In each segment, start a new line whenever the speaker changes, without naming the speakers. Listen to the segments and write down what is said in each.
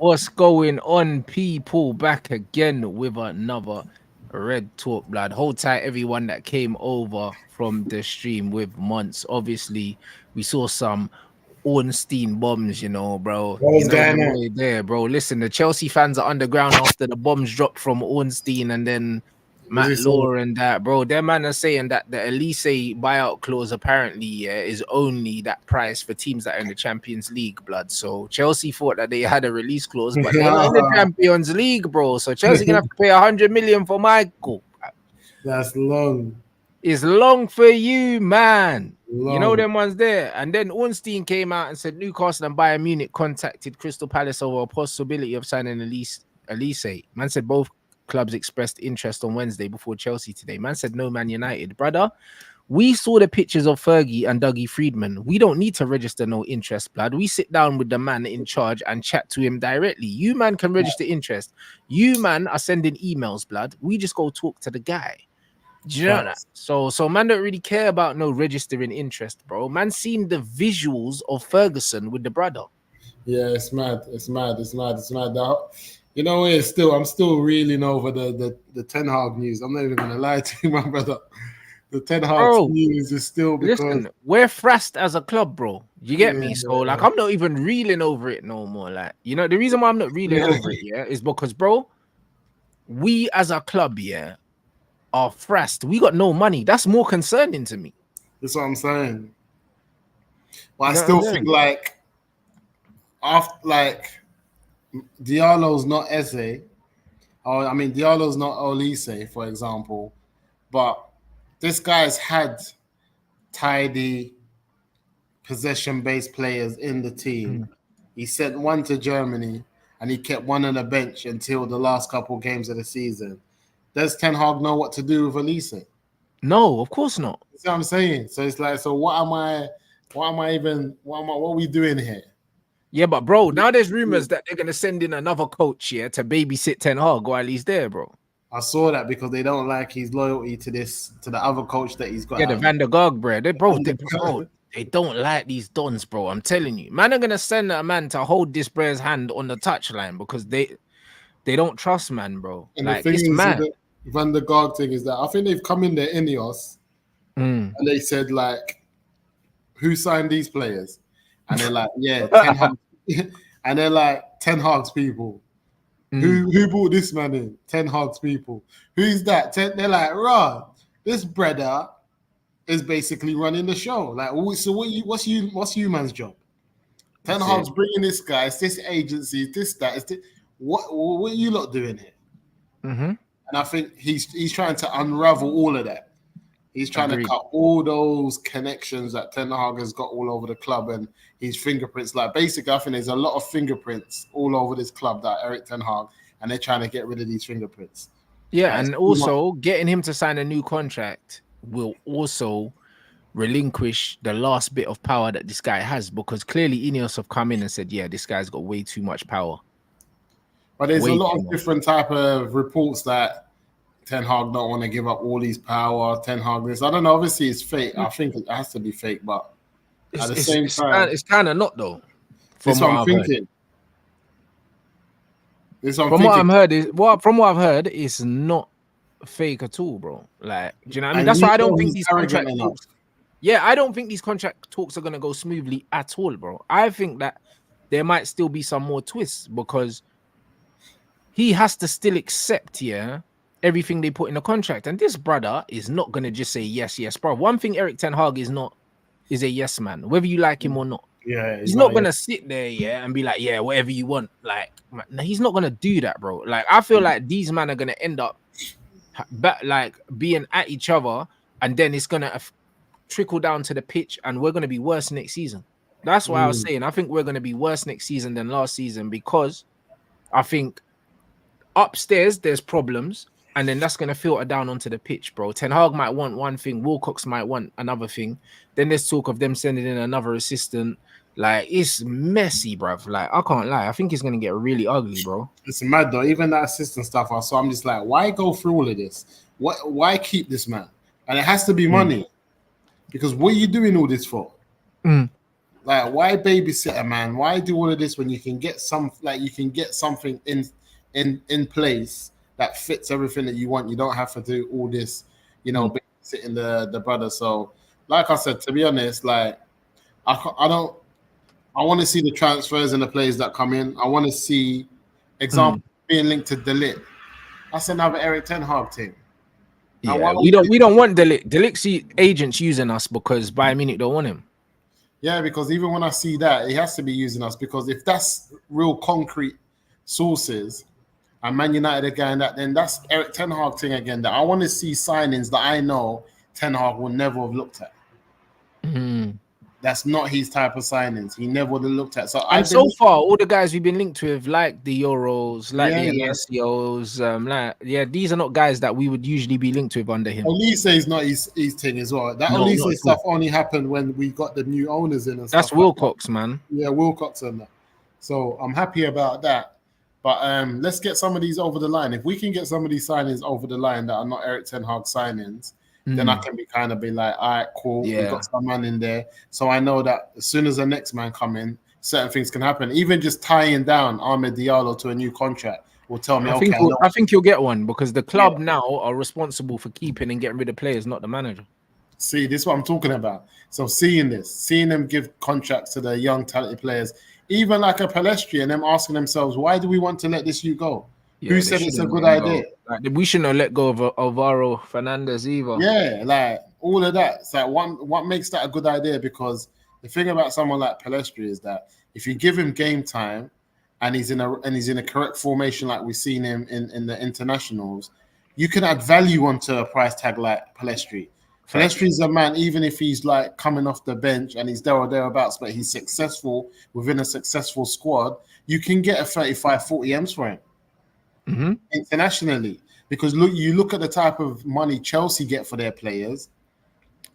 What's going on, people? Back again with another Red Talk Blood. Hold tight, everyone that came over from the stream with months. Obviously, we saw some Ornstein bombs, bro.
What
You
was
know
going
the
on?
way there, bro. Listen, the Chelsea fans are underground after the bombs dropped from Ornstein and then
Was
Matt
he saying?
Law and that, bro. Their man are saying that the Elise buyout clause apparently is only that price for teams that are in the Champions League, blood. So Chelsea thought that they had a release clause, but they're not in the Champions League, bro. So Chelsea gonna have to pay 100 million for Michael.
That's long.
It's long for you, man. You know
Long.
them ones there. And then Ornstein came out and said Newcastle and Bayern Munich contacted Crystal Palace over a possibility of signing Elise. Man said both clubs expressed interest on Wednesday before Chelsea today. Man said no Man United. Brother, we saw the pictures of Fergie and Dougie Friedman. We don't need to register no interest, blood. We sit down with the man in charge and chat to him directly. You, man, can register interest. You, man, are sending emails, blood. We just go talk to the guy. Do you know that? So man don't really care about no registering interest, bro. Man seen the visuals of Ferguson with the brother.
Yeah, it's mad. It's mad. It's mad. It's mad. You know, I'm still reeling over the Ten Hag news. I'm not even gonna lie to you, my brother. The Ten Hag news is still because
listen, we're thrashed as a club, bro. You get me? So like, I'm not even reeling over it no more. Like, the reason why I'm not reeling over it, is because, bro, we as a club, are thrashed. We got no money. That's more concerning to me.
That's what I'm saying. But I still think after Diallo's not Eze, or I mean Diallo's not Olise, for example, but this guy's had tidy possession-based players in the team. He sent one to Germany and he kept one on the bench until the last couple of games of the season. Does Ten Hag know what to do with Elise?
No, of course not.
That's what I'm saying. So it's like, so what are we doing here?
Yeah, but bro, now there's rumors that they're gonna send in another coach here to babysit Ten Hag while he's there, bro.
I saw that because they don't like his loyalty to the other coach that he's got.
Yeah, the Van der Gaag, bro. They don't like these dons, bro. I'm telling you, man, are gonna send a man to hold this brother's hand on the touchline because they don't trust man, bro.
And
like,
the thing
it's
is,
mad.
the Van der Gaag thing is that I think they've come in there INEOS and they said like, who signed these players? And they're like, yeah, Ten Hag. And they're like, Ten Hag's people. Who brought this man in? Ten Hag's people. Who's that? They're like, right, this brother is basically running the show. Like, so what's you man's job? Ten Hag's bringing this guy. It's this agency. It's this that. It's this, what are you lot doing here? And I think he's trying to unravel all of that. He's trying to cut all those connections that Ten Hag has got all over the club and his fingerprints. Like, basically, I think there's a lot of fingerprints all over this club that Eric Ten Hag, and they're trying to get rid of these fingerprints.
Yeah, and also getting him to sign a new contract will also relinquish the last bit of power that this guy has, because clearly INEOS have come in and said, yeah, this guy's got way too much power.
But there's a lot of different type of reports that Ten Hag don't want to give up all his power. Ten Hag this. I don't know. Obviously, it's fake. I think it has to be fake, but at the same time,
it's kind of not though.
That's what I'm thinking.
From what I've heard, it's not fake at all, bro. Like, do you know what I mean? That's why I don't think these contract talks. Yeah, I don't think these contract talks are gonna go smoothly at all, bro. I think that there might still be some more twists because he has to still accept, everything they put in the contract. And this brother is not going to just say yes, yes, bro. One thing Eric Ten Hag is a yes man, whether you like him or not.
Yeah,
he's not going to sit there, and be like, yeah, whatever you want. Like, he's not going to do that, bro. Like, I feel like these men are going to end up being at each other, and then it's going to trickle down to the pitch, and we're going to be worse next season. That's why I was saying I think we're going to be worse next season than last season, because I think upstairs there's problems, and then that's going to filter down onto the pitch, bro. Ten Hag might want one thing, Wilcox might want another thing. Then there's talk of them sending in another assistant. Like, it's messy, bruv. Like, I can't lie. I think it's going to get really ugly, bro.
It's mad, though. Even that assistant stuff, so I'm just like, why go through all of this? Why keep this man? And it has to be money. Because what are you doing all this for? Like, why babysit a man? Why do all of this when you can get something in place that fits everything that you want? You don't have to do all this, babysitting the brother. So, like I said, to be honest, like I want to see the transfers and the players that come in. I want to see example being linked to Delete. That's another Eric Ten Hag thing.
Yeah, we don't want Delict. Delict's agents using us because Bayern Munich don't want him.
Yeah, because even when I see that, he has to be using us, because if that's real concrete sources and Man United again, then that's Eric Ten Hag thing again. That I want to see signings that I know Ten Hag will never have looked at. That's not his type of signings. He never would have looked at. So
far, all the guys we've been linked with, like the Euros, like the Inacios, these are not guys that we would usually be linked with under him.
Olise is not his thing as well. That Olise stuff only happened when we got the new owners in and stuff.
That's Wilcox, man.
Yeah, Wilcox and that. So I'm happy about that. But let's get some of these over the line. If we can get some of these signings over the line that are not Eric Ten Hag signings, then I can be like, all right, cool. We got some man in there. So I know that as soon as the next man come in, certain things can happen. Even just tying down Ahmed Diallo to a new contract will tell me,
I think you'll get one, because the club now are responsible for keeping and getting rid of players, not the manager.
See, this is what I'm talking about. So seeing them give contracts to the young talented players, even like a Palestri, and them asking themselves, why do we want to let this you go? Who said it's a good idea?
Like, we shouldn't have let go of Alvaro Fernandez either.
Yeah, like all of that. It's like what makes that a good idea? Because the thing about someone like Palestri is that if you give him game time and he's in a correct formation, like we've seen him in the internationals, you can add value onto a price tag like Palestri. Palestri's a man, even if he's like coming off the bench and he's there or thereabouts, but he's successful within a successful squad, you can get a 35-40 M's for him. Internationally, because you look at the type of money Chelsea get for their players,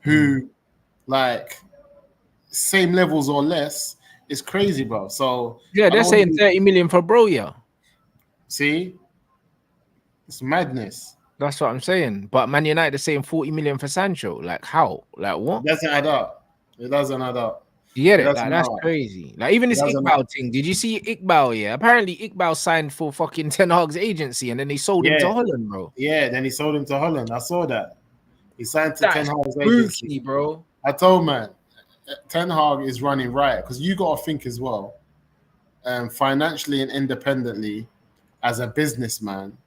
who like same levels or less, is crazy, bro. So
they're saying 30 million for Broja.
See, it's madness.
That's what I'm saying. But Man United are saying 40 million for Sancho. Like how? Like what?
It doesn't add up. It doesn't add up.
You get it? Like, that's crazy. Like even this Iqbal thing. Did you see Iqbal? Yeah, apparently Iqbal signed for fucking Ten Hag's agency, and then they sold him to Holland, bro.
Yeah, then he sold him to Holland. I saw that. He signed to Ten Hag's agency,
bro.
I told man, Ten Hag is running right, because you got to think as well, financially and independently, as a businessman,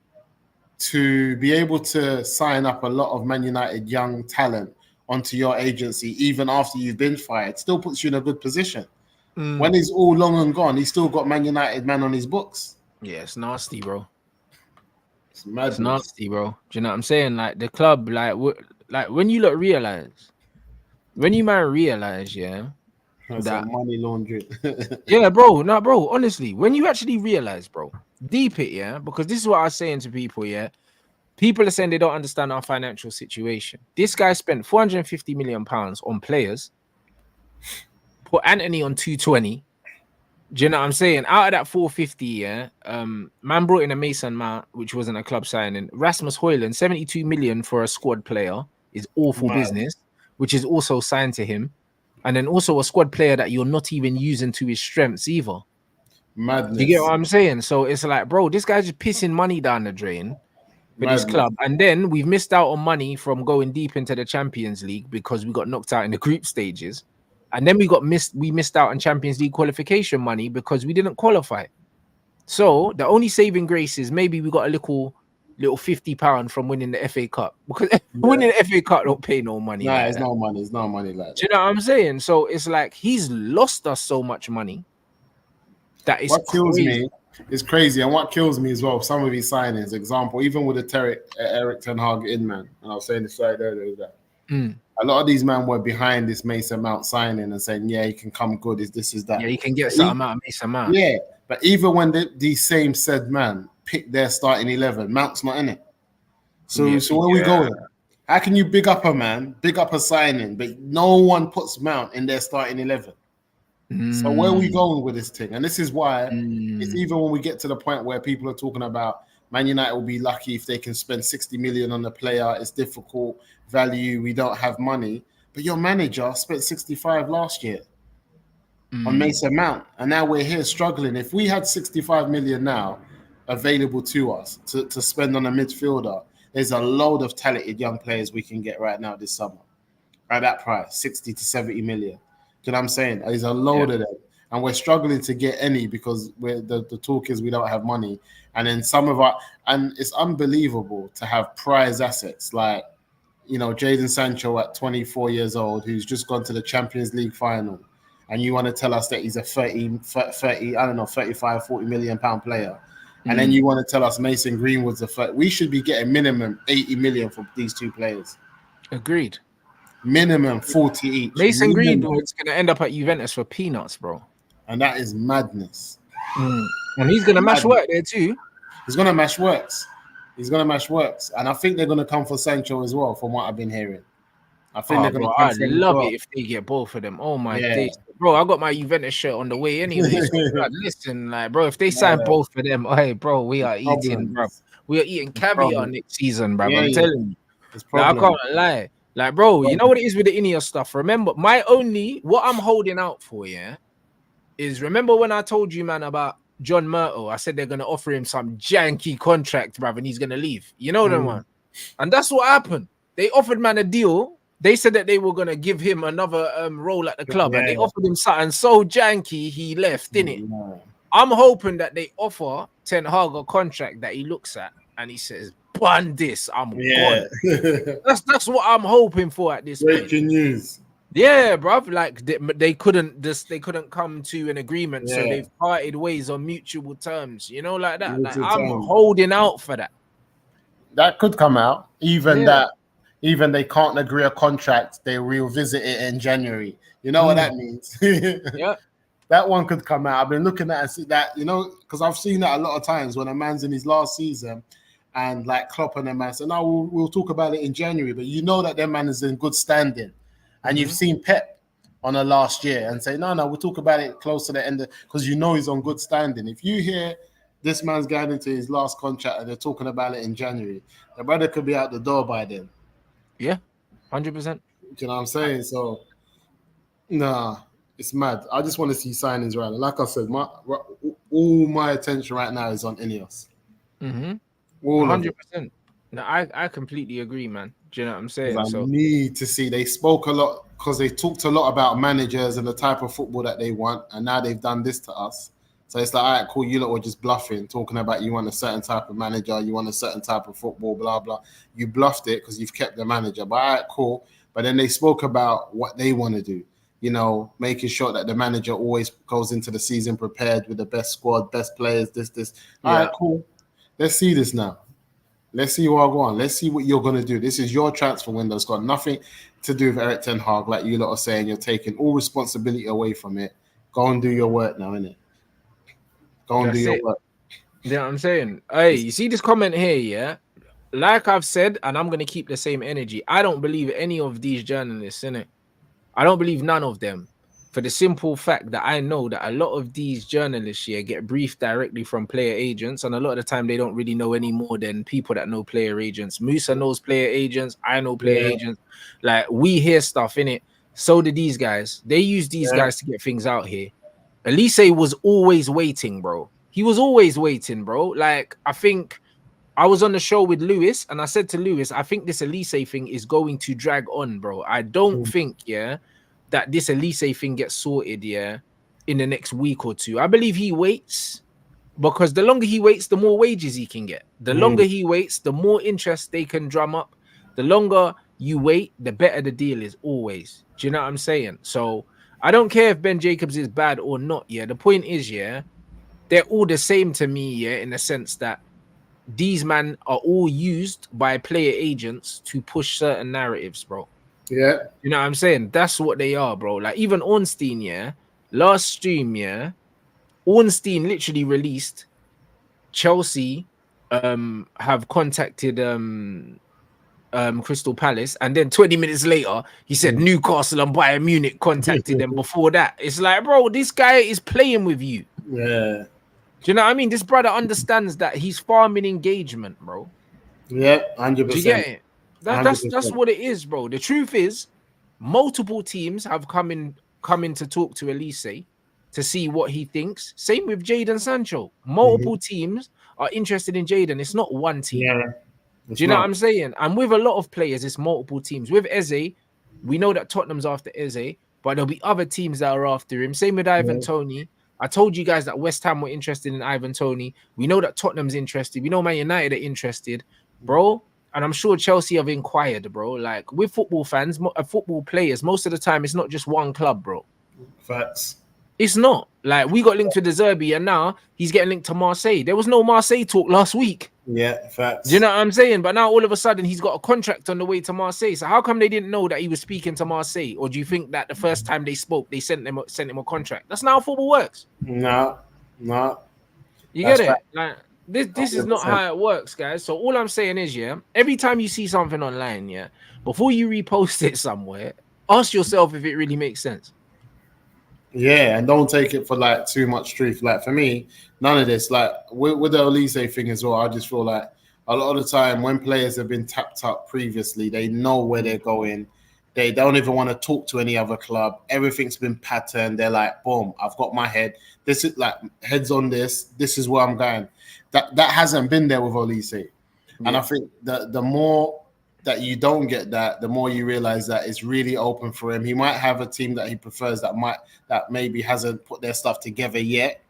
to be able to sign up a lot of Man United young talent onto your agency, even after you've been fired, still puts you in a good position. When he's all long and gone, he's still got Man United man on his books.
Yeah, it's nasty, bro.
It's
nasty, bro. Do you know what I'm saying? Like the club, like when you realize, that
money laundering.
Yeah, bro. No, bro. Honestly, when you actually realize, bro, deep it, because this is what I was saying to people, People are saying they don't understand our financial situation. This guy spent 450 million pounds on players, put Anthony on 220. Do you know what I'm saying? Out of that 450, man brought in a Mason Mount, which wasn't a club signing. Rasmus Højlund, 72 million for a squad player is awful business, which is also signed to him. And then also a squad player that you're not even using to his strengths either.
Madness.
You get what I'm saying? So it's like, bro, this guy's just pissing money down the drain for this club. And then we've missed out on money from going deep into the Champions League because we got knocked out in the group stages. And then we missed out on Champions League qualification money because we didn't qualify. So the only saving grace is maybe we got a little £50 from winning the FA Cup, because winning the FA Cup don't pay no money.
Nah, it's no money. It's no money like that.
Do you know what I'm saying? So it's like he's lost us so much money that is
what kills me. It's crazy, and what kills me as well, some of his signings, example, even with the Eric Ten Hag in, man, and I was saying this right there, that a lot of these men were behind this Mason Mount signing and saying, yeah, he can come good, is that.
Yeah, he can get something out of Mason Mount.
Yeah, but even when these same said man pick their starting 11, Mount's not in it. So where are we going? How can you big up a man, big up a signing, but no one puts Mount in their starting 11? So where are we going with this thing? And this is why it's even when we get to the point where people are talking about Man United will be lucky if they can spend 60 million on a player. It's difficult value. We don't have money. But your manager spent 65 last year. on Mason Mount, and now we're here struggling. If we had 65 million now available to us to spend on a midfielder, there's a load of talented young players we can get right now this summer at that price, 60 to 70 million. Do you know what I'm saying? There's a load of them, and we're struggling to get any because the talk is we don't have money. And then and it's unbelievable to have prize assets like, you know, Jadon Sancho at 24 years old, who's just gone to the Champions League final. And you want to tell us that he's a 30, I don't know, 35, 40 million pound player. And then you want to tell us Mason Greenwood's a 30. We should be getting minimum 80 million from these two players.
Agreed.
Minimum 40 each.
Mason Greenwood's going to end up at Juventus for peanuts, bro.
And that is madness.
And he's going to mash work there too.
He's going to mash works. And I think they're going to come for Sancho as well, from what I've been hearing. I think they're going to come
for him. I love it if they get both of them. Oh my days. Bro, I got my Juventus shirt on the way anyway. So, listen, like, bro, if they sign both of them, hey, bro, we are eating, bro. We are eating caviar next season, bro. I'm telling you. Like, I can't lie. Like, bro, you know what it is with the INEOS stuff? Remember, what I'm holding out for, is remember when I told you, man, about John Murto? I said they're going to offer him some janky contract, bruv, and he's going to leave. You know them, man? And that's what happened. They offered, man, a deal. They said that they were going to give him another role at the club, and they offered him something so janky, he left, didn't it? I'm hoping that they offer Ten Hag a contract that he looks at, and he says, "Ban this, I'm gone." That's what I'm hoping for at this point.
Breaking news.
Yeah, bruv. Like they couldn't come to an agreement, so they've parted ways on mutual terms. You know, like that. Like, I'm holding out for that.
That could come out. Even they can't agree a contract, they revisit it in January. You know what that means?
Yeah.
That one could come out. I've been looking at and see that, you know, because I've seen that a lot of times when a man's in his last season and like Klopp and them man say, no, we'll talk about it in January. But you know that their man is in good standing. And you've seen Pep on a last year and say, no, we'll talk about it close to the end because you know he's on good standing. If you hear this man's going into his last contract and they're talking about it in January, the brother could be out the door by then.
Yeah, 100%.
You know what I'm saying? So, nah, it's mad. I just want to see signings right now. Like I said, all my attention right now is on INEOS.
100%. No, I completely agree, man. Do you know what I'm saying?
I need to see. They spoke a lot because they talked a lot about managers and the type of football that they want, and now they've done this to us. So it's like, all right, cool, you lot were just bluffing, talking about you want a certain type of manager, you want a certain type of football, blah, blah. You bluffed it because you've kept the manager. But all right, cool. But then they spoke about what they want to do, you know, making sure that the manager always goes into the season prepared with the best squad, best players, this. All right, cool. Let's see this now. Let's see what I go on. Let's see what you're going to do. This is your transfer window. It's got nothing to do with Erik ten Hag, like you lot are saying. You're taking all responsibility away from it. Go and do your work now, innit? Go and do your work.
You know what I'm saying? Hey, you see this comment here, yeah? Like I've said, and I'm going to keep the same energy. I don't believe any of these journalists, innit? I don't believe none of them. For the simple fact that I know that a lot of these journalists here get briefed directly from player agents, and a lot of the time they don't really know any more than people that know player agents. Musa knows player agents. I know player agents. Like, we hear stuff, innit? So do these guys. They use these guys to get things out here. Elise was always waiting, bro. He was always waiting, bro. Like, I think I was on the show with Lewis, and I said to Lewis, I think this Elise thing is going to drag on, bro. I don't think, that this Elise thing gets sorted, in the next week or two. I believe he waits, because the longer he waits, the more wages he can get. The longer he waits, the more interest they can drum up. The longer you wait, the better the deal is always. Do you know what I'm saying? So I don't care if Ben Jacobs is bad or not, The point is, they're all the same to me, in the sense that these men are all used by player agents to push certain narratives, bro.
Yeah.
You know what I'm saying? That's what they are, bro. Like, even Ornstein, last stream, Ornstein literally released Chelsea have contacted Crystal Palace, and then 20 minutes later he said Newcastle and Bayern Munich contacted them before that. It's like, bro, this guy is playing with you.
Yeah.
Do you know what I mean? This brother understands that he's farming engagement, bro.
Yeah, 100%.
Do you get it? That's what it is, bro. The truth is, multiple teams have come in to talk to Elise. to see what he thinks. Same with Jadon Sancho. Multiple teams are interested in Jadon. It's not one team.
Yeah.
Do you know what I'm saying? And with a lot of players, it's multiple teams. With Eze, we know that Tottenham's after Eze, but there'll be other teams that are after him. Same with Ivan Toney. I told you guys that West Ham were interested in Ivan Toney. We know that Tottenham's interested. We know Man United are interested, bro. And I'm sure Chelsea have inquired, bro. Like with football fans, football players, most of the time, it's not just one club, bro.
Facts.
It's not. Like we got linked to De Zerbi, and now he's getting linked to Marseille. There was no Marseille talk last week.
Yeah, facts.
Do you know what I'm saying? But now all of a sudden he's got a contract on the way to Marseille. So how come they didn't know that he was speaking to Marseille? Or do you think that the first time they spoke, they sent him a contract? That's not how football works.
No.
You get it? Like this is not how it works, guys. So all I'm saying is, yeah, every time you see something online, yeah, before you repost it somewhere, ask yourself if it really makes sense.
Yeah, and don't take it for like too much truth. Like for me, none of this. Like with the Elise thing as well, I just feel like a lot of the time when players have been tapped up previously, they know where they're going. They don't even want to talk to any other club. Everything's been patterned. They're like, boom, I've got my head. This is like heads on this. This is where I'm going. That hasn't been there with Elise. Yeah. And I think the more that you don't get that, the more you realize that it's really open for him. He might have a team that he prefers that maybe hasn't put their stuff together yet.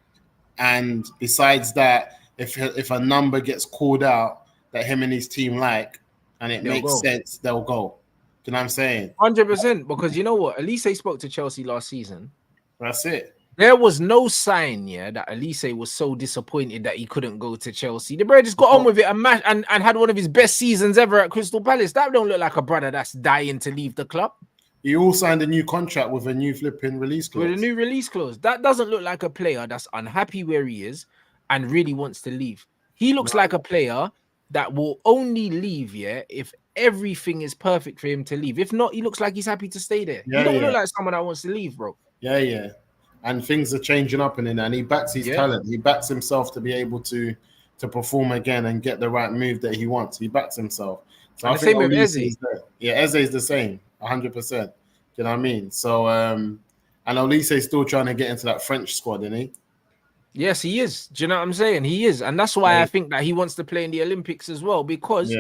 And besides that, if a number gets called out that him and his team like, and it makes sense, they'll go. Do you know what I'm saying?
100%. Because you know what? Elise spoke to Chelsea last season.
That's it.
There was no sign, that Elise was so disappointed that he couldn't go to Chelsea. The brother just got on with it and had one of his best seasons ever at Crystal Palace. That don't look like a brother that's dying to leave the club.
He all signed a new contract with a new flipping release clause.
With a new release clause. That doesn't look like a player that's unhappy where he is and really wants to leave. He looks like a player that will only leave, if everything is perfect for him to leave. If not, he looks like he's happy to stay there. He don't look like someone that wants to leave, bro.
Yeah. And things are changing up in it, and he backs his talent. He backs himself to be able to perform again and get the right move that he wants. He backs himself. So
and I think with Eze.
Eze is the same, 100%. You know what I mean? So, and Elise is still trying to get into that French squad, isn't he?
Yes, he is. Do you know what I'm saying? He is. And that's why I think that he wants to play in the Olympics as well, because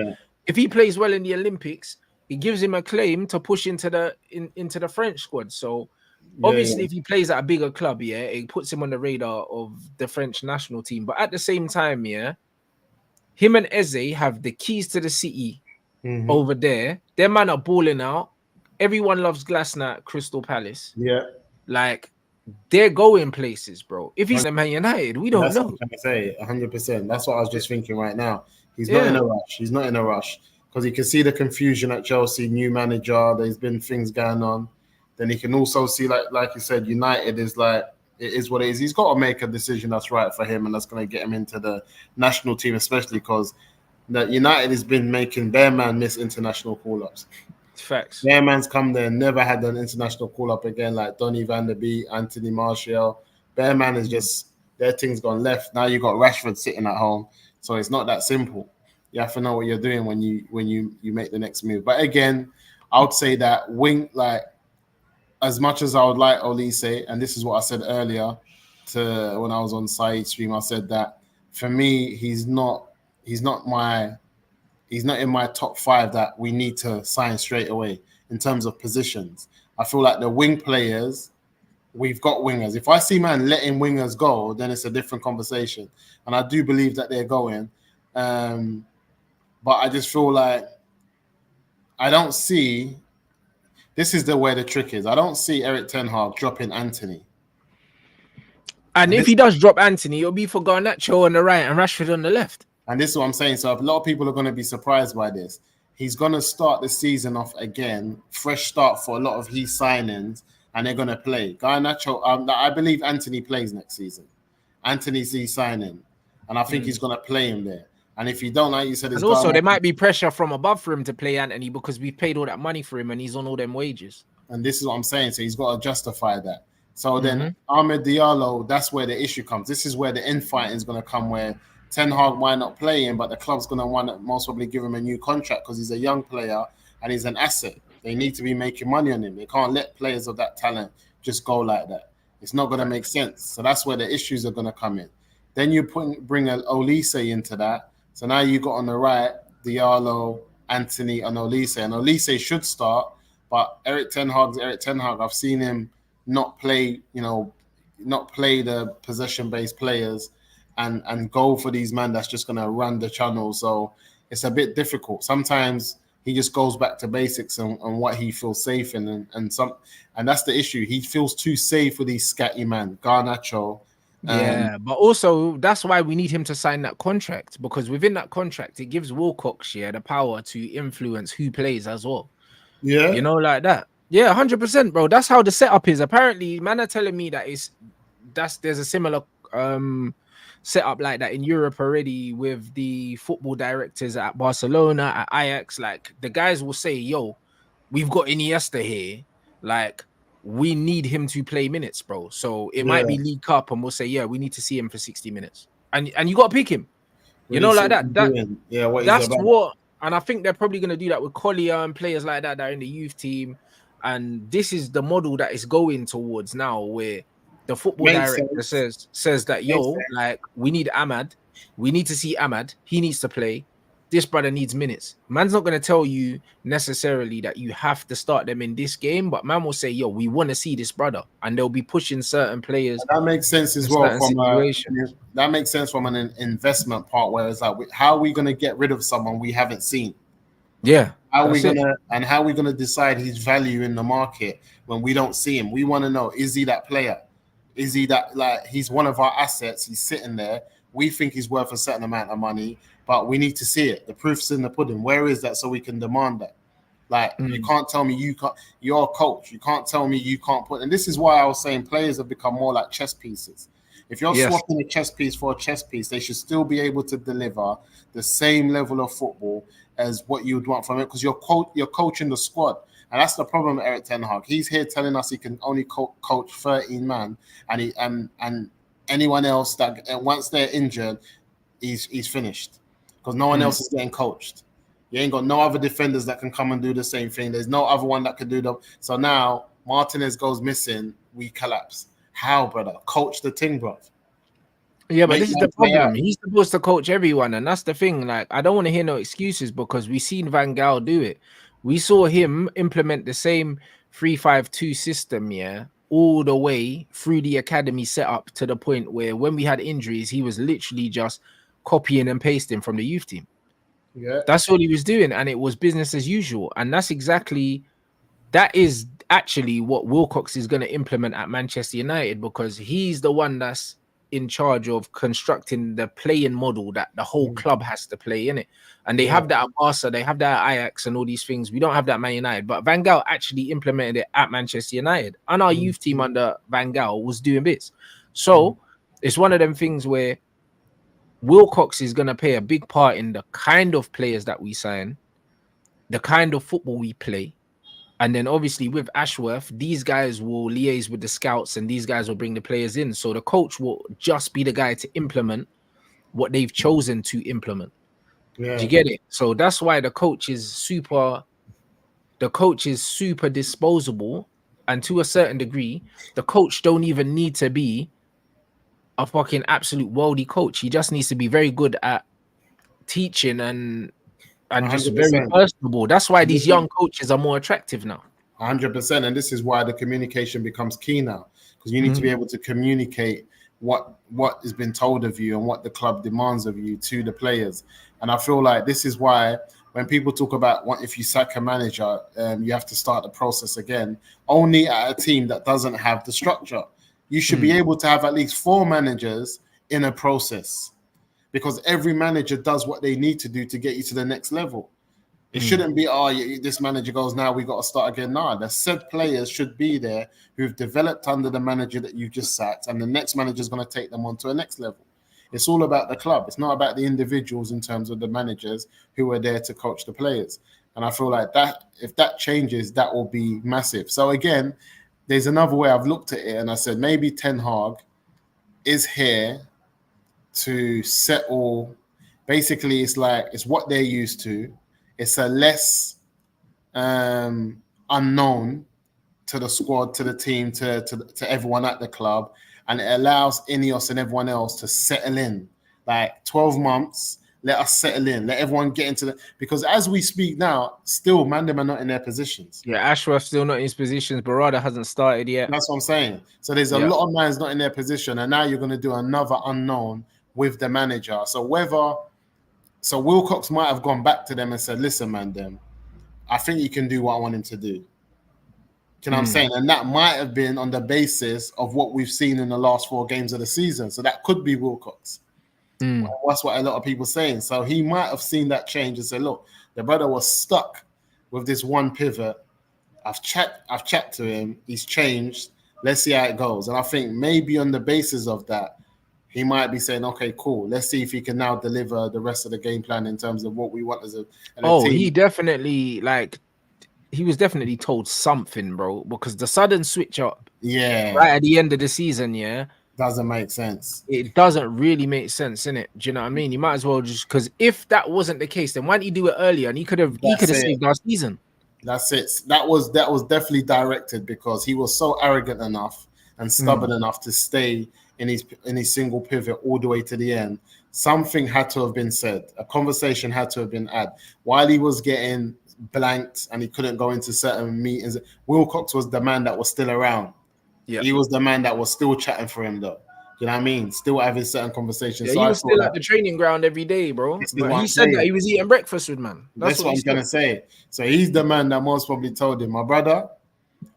if he plays well in the Olympics, it gives him a claim to push into the French squad. So, obviously, if he plays at a bigger club, it puts him on the radar of the French national team. But at the same time, him and Eze have the keys to the city over there. Their man are balling out. Everyone loves Glasner at Crystal Palace.
Yeah.
Like, they're going places, bro. If he's at Man United, we don't know.
What I'm say, 100%. That's what I was just thinking right now. He's not in a rush. He's not in a rush because he can see the confusion at Chelsea, new manager. There's been things going on. Then he can also see, like you said, United is like, it is what it is. He's got to make a decision that's right for him and that's going to get him into the national team, especially because United has been making their man miss international call-ups.
Facts.
Their man's come there and never had an international call-up again, like Donny van der Beek, Anthony Martial. Their man is just, their thing's gone left. Now you got Rashford sitting at home. So it's not that simple. You have to know what you're doing when you make the next move. But again, I would say that as much as I would like Elise, and this is what I said earlier when I was on Saeed's stream, I said that for me, he's not in my top 5 that we need to sign straight away in terms of positions. I feel like the wing players, we've got wingers. If I see man letting wingers go, then it's a different conversation. And I do believe that they're going. But I just feel like I don't see. This is where the trick is. I don't see Eric Ten Hag dropping Anthony.
And if he does drop Anthony, it'll be for Garnacho on the right and Rashford on the left.
And this is what I'm saying. So a lot of people are going to be surprised by this. He's going to start the season off again, fresh start for a lot of his signings, and they're going to play. Garnacho, I believe Anthony plays next season. Anthony's his signing, and I think he's going to play him there. And if you don't, like you said,
and also there might be pressure from above for him to play Anthony because we paid all that money for him and he's on all them wages.
And this is what I'm saying. So he's got to justify that. So then Ahmed Diallo, that's where the issue comes. This is where the infighting is going to come, where Ten Hag might not play him, but the club's going to want to most probably give him a new contract because he's a young player and he's an asset. They need to be making money on him. They can't let players of that talent just go like that. It's not going to make sense. So that's where the issues are going to come in. Then you bring an Olise into that. So now you got on the right Diallo, Anthony, and Olise. And Olise should start, but Eric Ten Hag. I've seen him not play, not play the possession-based players and go for these men that's just going to run the channel. So it's a bit difficult. Sometimes he just goes back to basics and what he feels safe in, and that's the issue. He feels too safe with these scatty man, Garnacho.
Yeah, but also that's why we need him to sign that contract, because within that contract it gives Wilcox the power to influence who plays as well.
Yeah,
like that. Yeah, 100%, bro. That's how the setup is. Apparently, man are telling me that there's a similar setup like that in Europe already with the football directors at Barcelona, at Ajax. Like the guys will say, "Yo, we've got Iniesta here. Like we need him to play minutes, bro." So it might be League Cup, and we'll say, "Yeah, we need to see him for 60 minutes," and you got to pick him. Like that. That's what. And I think they're probably going to do that with Collier and players like that are in the youth team. And this is the model that is going towards now, where the football director says that, like, we need Ahmad. We need to see Ahmad. He needs to play. This brother needs minutes. Man's not going to tell you necessarily that you have to start them in this game, but man will say, yo, we want to see this brother. And they'll be pushing certain players.
And that makes sense as well that makes sense from an investment part, where it's like, how are we going to get rid of someone we haven't seen?
Yeah.
How are we gonna decide his value in the market when we don't see him? We want to know, is he that player? Is he that, like, he's one of our assets? He's sitting there. We think he's worth a certain amount of money, but we need to see it. The proof's in the pudding. Where is that so we can demand that? Like, you can't tell me you can't. You're a coach. You can't tell me you can't put. And this is why I was saying players have become more like chess pieces. If you're swapping a chess piece for a chess piece, they should still be able to deliver the same level of football as what you would want from it, because you're coaching the squad. And that's the problem with Eric Ten Hag. He's here telling us he can only coach 13 man, and anyone else that, and once they're injured, he's finished, because no one else is getting coached. You ain't got no other defenders that can come and do the same thing. There's no other one that can do them. So now Martinez goes missing, we collapse. How, brother? Coach the thing, bro.
Yeah, but this is the problem. He's supposed to coach everyone, and that's the thing. Like, I don't want to hear no excuses, because we've seen Van Gaal do it. We saw him implement the same 3-5-2 system, all the way through the academy setup, to the point where when we had injuries, he was literally just copying and pasting from the youth team.
Yeah,
that's all he was doing, and it was business as usual. And that is actually what Wilcox is going to implement at Manchester United, because he's the one that's in charge of constructing the playing model that the whole club has to play in it. And they have that at Barca, they have that at Ajax and all these things. We don't have that at Man United, but Van Gaal actually implemented it at Manchester United, and our youth team under Van Gaal was doing bits. So it's one of them things where Wilcox is going to play a big part in the kind of players that we sign, the kind of football we play. And then obviously with Ashworth, these guys will liaise with the scouts, and these guys will bring the players in. So the coach will just be the guy to implement what they've chosen to implement.
Yeah.
Do you get it? So that's why the coach is super disposable. And to a certain degree, the coach don't even need to be a fucking absolute worldy coach. He just needs to be very good at teaching and
100%.
Just very personable. That's why these young coaches are more attractive now.
100%. And this is why the communication becomes key now, because you need to be able to communicate what has been told of you and what the club demands of you to the players. And I feel like this is why when people talk about if you sack a manager, you have to start the process again, only at a team that doesn't have the structure. You should be able to have at least 4 managers in a process, because every manager does what they need to do to get you to the next level. It shouldn't be, this manager goes, now we got to start again. Nah, the said players should be there who've developed under the manager that you just sacked, and the next manager is going to take them on to a next level. It's all about the club. It's not about the individuals in terms of the managers who are there to coach the players. And I feel like that, if that changes, that will be massive. So again, there's another way I've looked at it, and I said maybe Ten Hag is here to settle. Basically, it's like, it's what they're used to. It's a less unknown to the squad, to the team, to everyone at the club, and it allows INEOS and everyone else to settle in. Like 12 months, let us settle in, let everyone get into the, because as we speak now, still man, them are not in their positions.
Yeah, Ashraf's still not in his positions. Barada hasn't started yet.
That's what I'm saying. So there's a lot of man's not in their position, and now you're going to do another unknown with the manager. So Wilcox might have gone back to them and said, listen, man, them, I think you can do what I want him to do. You know what I'm saying? And that might have been on the basis of what we've seen in the last 4 games of the season. So that could be Wilcox. That's what a lot of people are saying. So he might have seen that change and said, look, the brother was stuck with this one pivot. I've chatted to him. He's changed. Let's see how it goes. And I think maybe on the basis of that, he might be saying, okay, cool. Let's see if he can now deliver the rest of the game plan in terms of what we want as a team.
He definitely, like, he was definitely told something, bro, because the sudden switch up right at the end of the season,
doesn't make sense.
It doesn't really make sense, innit? Do you know what I mean? You might as well just, because if that wasn't the case, then why didn't he do it earlier? And he could have saved our season.
That's it. That was definitely directed because he was so arrogant enough and stubborn enough to stay in his single pivot all the way to the end. Something had to have been said. A conversation had to have been had. While he was getting blanked and he couldn't go into certain meetings, Wilcox was the man that was still around. Yeah, he was the man that was still chatting for him, though. You know what I mean? Still having certain conversations.
Yeah, so he was still at the training ground every day, bro. But he said that he was eating breakfast with man.
That's what I'm gonna say. So he's the man that most probably told him, my brother,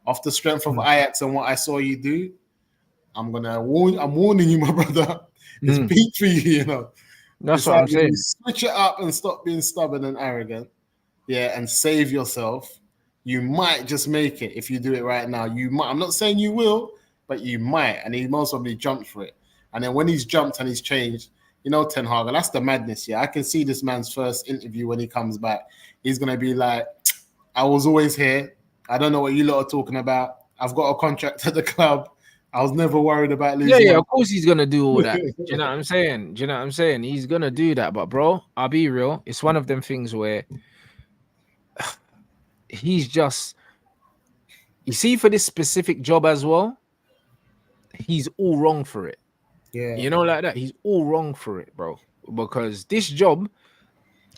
off the strength of Ajax and what I saw you do, I'm warning you, my brother. It's peak for you, you know.
That's what I'm saying.
Switch it up and stop being stubborn and arrogant. Yeah, and save yourself. You might just make it if you do it right now. You might. I'm not saying you will, but you might. And he most probably jumped for it. And then when he's jumped and he's changed, you know, Ten Hag, that's the madness. Yeah, I can see this man's first interview when he comes back. He's gonna be like, "I was always here. I don't know what you lot are talking about. I've got a contract at the club. I was never worried about losing."
Yeah, of course he's gonna do all that. Do you know what I'm saying? Do you know what I'm saying? He's gonna do that. But bro, I'll be real. It's one of them things where he's just, you see, for this specific job as well, he's all wrong for it. Yeah, you know, like that. He's all wrong for it, bro. Because this job,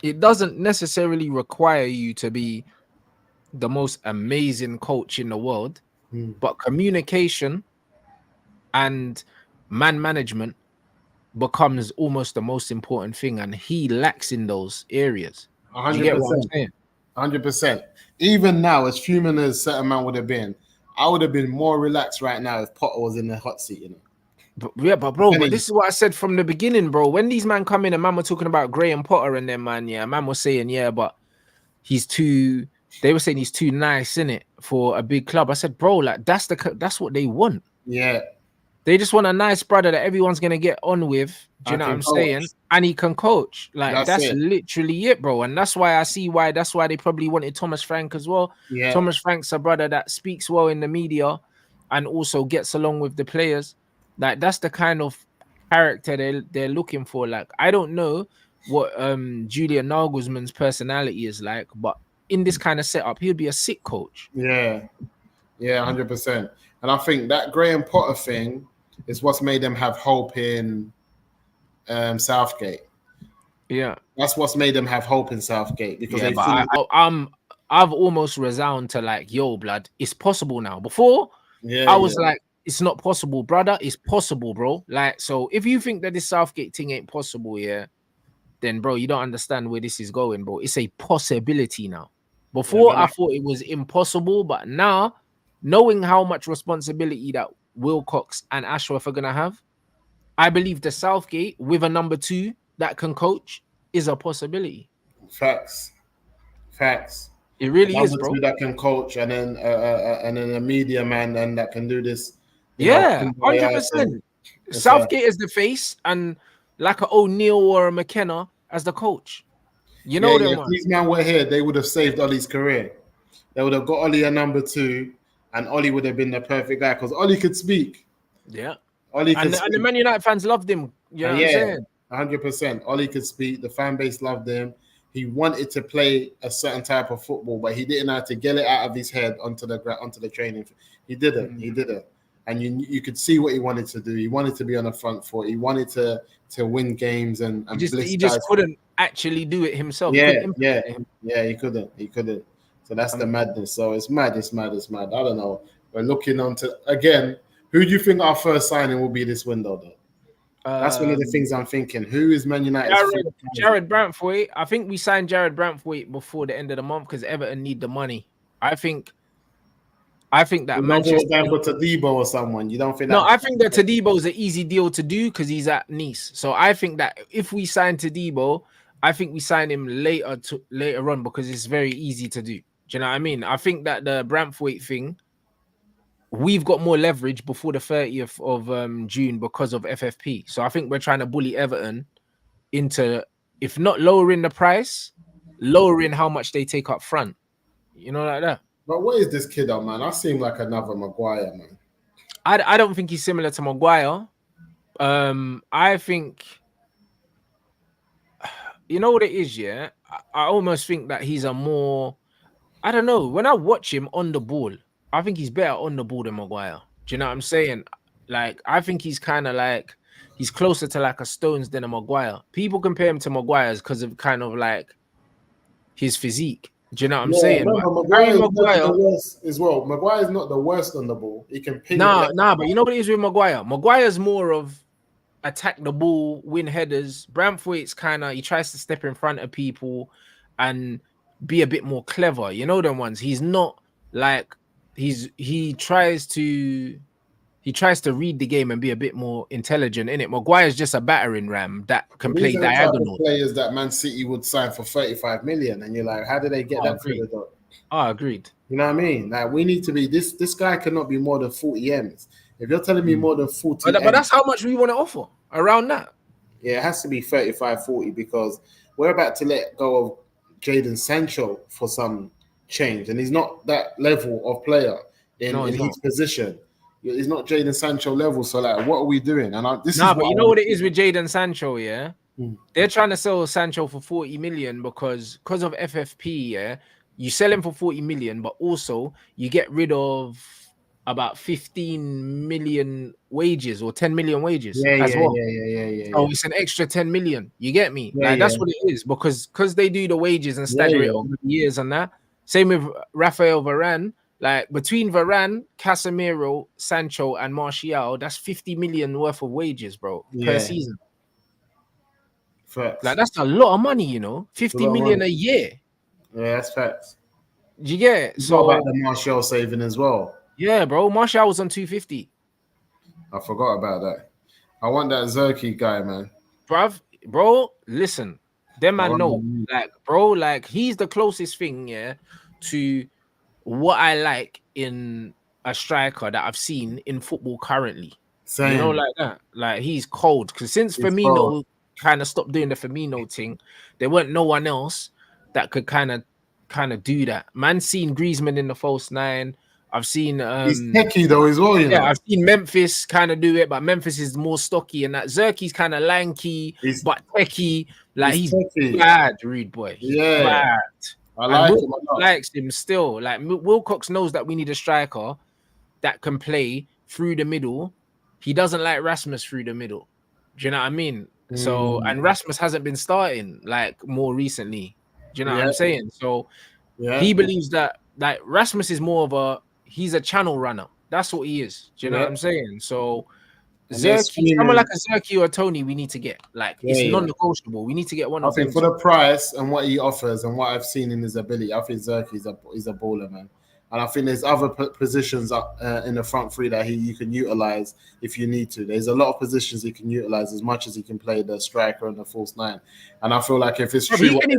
it doesn't necessarily require you to be the most amazing coach in the world, but communication and man management becomes almost the most important thing, and he lacks in those areas.
100%. You get what I'm saying? 100%. Even now, as fuming as certain man would have been, I would have been more relaxed right now if Potter was in the hot seat, you know.
But bro, this is what I said from the beginning, bro. When these man come in and man were talking about Graham Potter and them, man, man was saying, but he's too. They were saying he's too nice, innit, for a big club. I said, bro, like that's what they want.
Yeah.
They just want a nice brother that everyone's gonna get on with. Do you know what I'm saying? And he can coach. Like that's literally it, bro. And that's why that's why they probably wanted Thomas Frank as well. Yeah. Thomas Frank's a brother that speaks well in the media and also gets along with the players. Like that's the kind of character they're looking for. Like I don't know what Julian Nagelsmann's personality is like, but in this kind of setup, he'd be a sick coach.
Yeah, 100%. And I think that Graham Potter thing is what's made them have hope in Southgate.
Yeah,
that's what's made them have hope in Southgate because
I've almost resigned to like, yo, blood, it's possible now. Before, I was like, it's not possible, brother. It's possible, bro. Like, so if you think that this Southgate thing ain't possible, then bro, you don't understand where this is going, bro. It's a possibility now. Before I thought it was impossible, but now, knowing how much responsibility that Wilcox and Ashraf are gonna have, I believe the Southgate with a number 2 that can coach is a possibility.
Facts.
It really is, bro.
That can coach, and then a media man and that can do this.
100%. Southgate is the face, and like an O'Neill or a McKenna as the coach. You know them.
If these men were here, they would have saved Ollie's career. They would have got Ollie a number 2, and Ollie would have been the perfect guy because Ollie could speak.
Yeah.
Ollie
and the Man United fans loved him. You know what I'm saying?
100%. Ollie could speak. The fan base loved him. he wanted to play a certain type of football, but he didn't know how to get it out of his head onto the training. He didn't. And you could see what he wanted to do. He wanted to be on the front foot. He wanted to win games and
he just couldn't actually do it himself.
He couldn't. So that's the madness. So it's mad. I don't know. We're looking on to, again, who do you think our first signing will be this window, though? That's one of the things I'm thinking. Who is Man United?
Jared Brantwaite. I think we signed Jared Brantwaite before the end of the month because Everton need the money. I think that Manchester
for Tadibo or someone. You don't think?
No, I think that Tadibo is an easy deal to do because he's at Nice. So I think that if we sign Tadibo, I think we sign him later on because it's very easy to do. Do you know what I mean? I think that the Brantwaite thing, we've got more leverage before the 30th of June because of FFP. So I think we're trying to bully Everton into, if not lowering the price, lowering how much they take up front. You know, like that.
But what is this kid on, man? I seem like another Maguire, man.
I don't think he's similar to Maguire. I think, you know what it is, yeah? I almost think that he's a more, I don't know. When I watch him on the ball, I think he's better on the ball than Maguire. Do you know what I'm saying? Like, I think he's kind of like, he's closer to like a Stones than a Maguire. People compare him to Maguire's because of kind of like his physique. Do you know what I'm saying?
Maguire is not the worst as well. Maguire is not the worst on the ball. He can ping.
But you know what it is with Maguire? Maguire's more of attack the ball, win headers. Brantwaite's kind of, he tries to step in front of people and be a bit more clever. You know them ones. He's not like, he tries to read the game and be a bit more intelligent in it. Maguire's just a battering ram that can play diagonal.
Players that Man City would sign for 35 million, and you're like, how did they get that through the door?
Agreed.
You know what I mean? Like, we need to be this guy cannot be more than 40 M's. If you're telling me more than 40,
but that's how much we want to offer around that.
Yeah, it has to be 35, 40 because we're about to let go of Jadon Sancho for some change, and he's not that level of player in his position. He's not Jadon Sancho level. So like, what are we doing? And but
you know what it is with Jadon Sancho, yeah? They're trying to sell Sancho for 40 million because of FFP, yeah? You sell him for 40 million, but also you get rid of about 15 million wages or 10 million wages as well. So it's an extra 10 million. You get me? That's what it is because they do the wages and stagger it over the years and that. Same with Rafael Varane. Like between Varane, Casemiro, Sancho, and Martial, that's 50 million worth of wages, bro, per season.
Facts.
Like that's a lot of money, you know, 50 million a year.
Yeah, that's facts.
Did you get it?
So about the Martial saving as well.
Yeah, bro. Martial was on 250.
I forgot about that. I want that Zerky guy, man.
Bro, listen. Them man know. Like, bro, like he's the closest thing, to what I like in a striker that I've seen in football currently.
Same.
You know, like that. Like he's cold. Because since Firmino kind of stopped doing the Firmino thing, there weren't no one else that could kind of do that. Man seen Griezmann in the false nine. I've seen
he's techie though as well, you know.
I've seen Memphis kind of do it, but Memphis is more stocky and that Zerky's kind of lanky, but techie. Like he's bad, rude boy. Bad.
I like him.
Likes him still. Like Wilcox knows that we need a striker that can play through the middle. He doesn't like Rasmus through the middle. Do you know what I mean? So and Rasmus hasn't been starting like more recently. Do you know what I'm saying? So he believes that like Rasmus is more of he's a channel runner. That's what he is. Do you know what I'm saying? So Zerky, someone like a Zerky or a Tony, we need to get. Like it's non-negotiable. We need to get one of them.
I think for the price and what he offers and what I've seen in his ability, I think Zerky is a baller, man. And I think there's other positions in the front three that you can utilize if you need to. There's a lot of positions he can utilize as much as he can play the striker and the false nine. And I feel like if it's true,
he can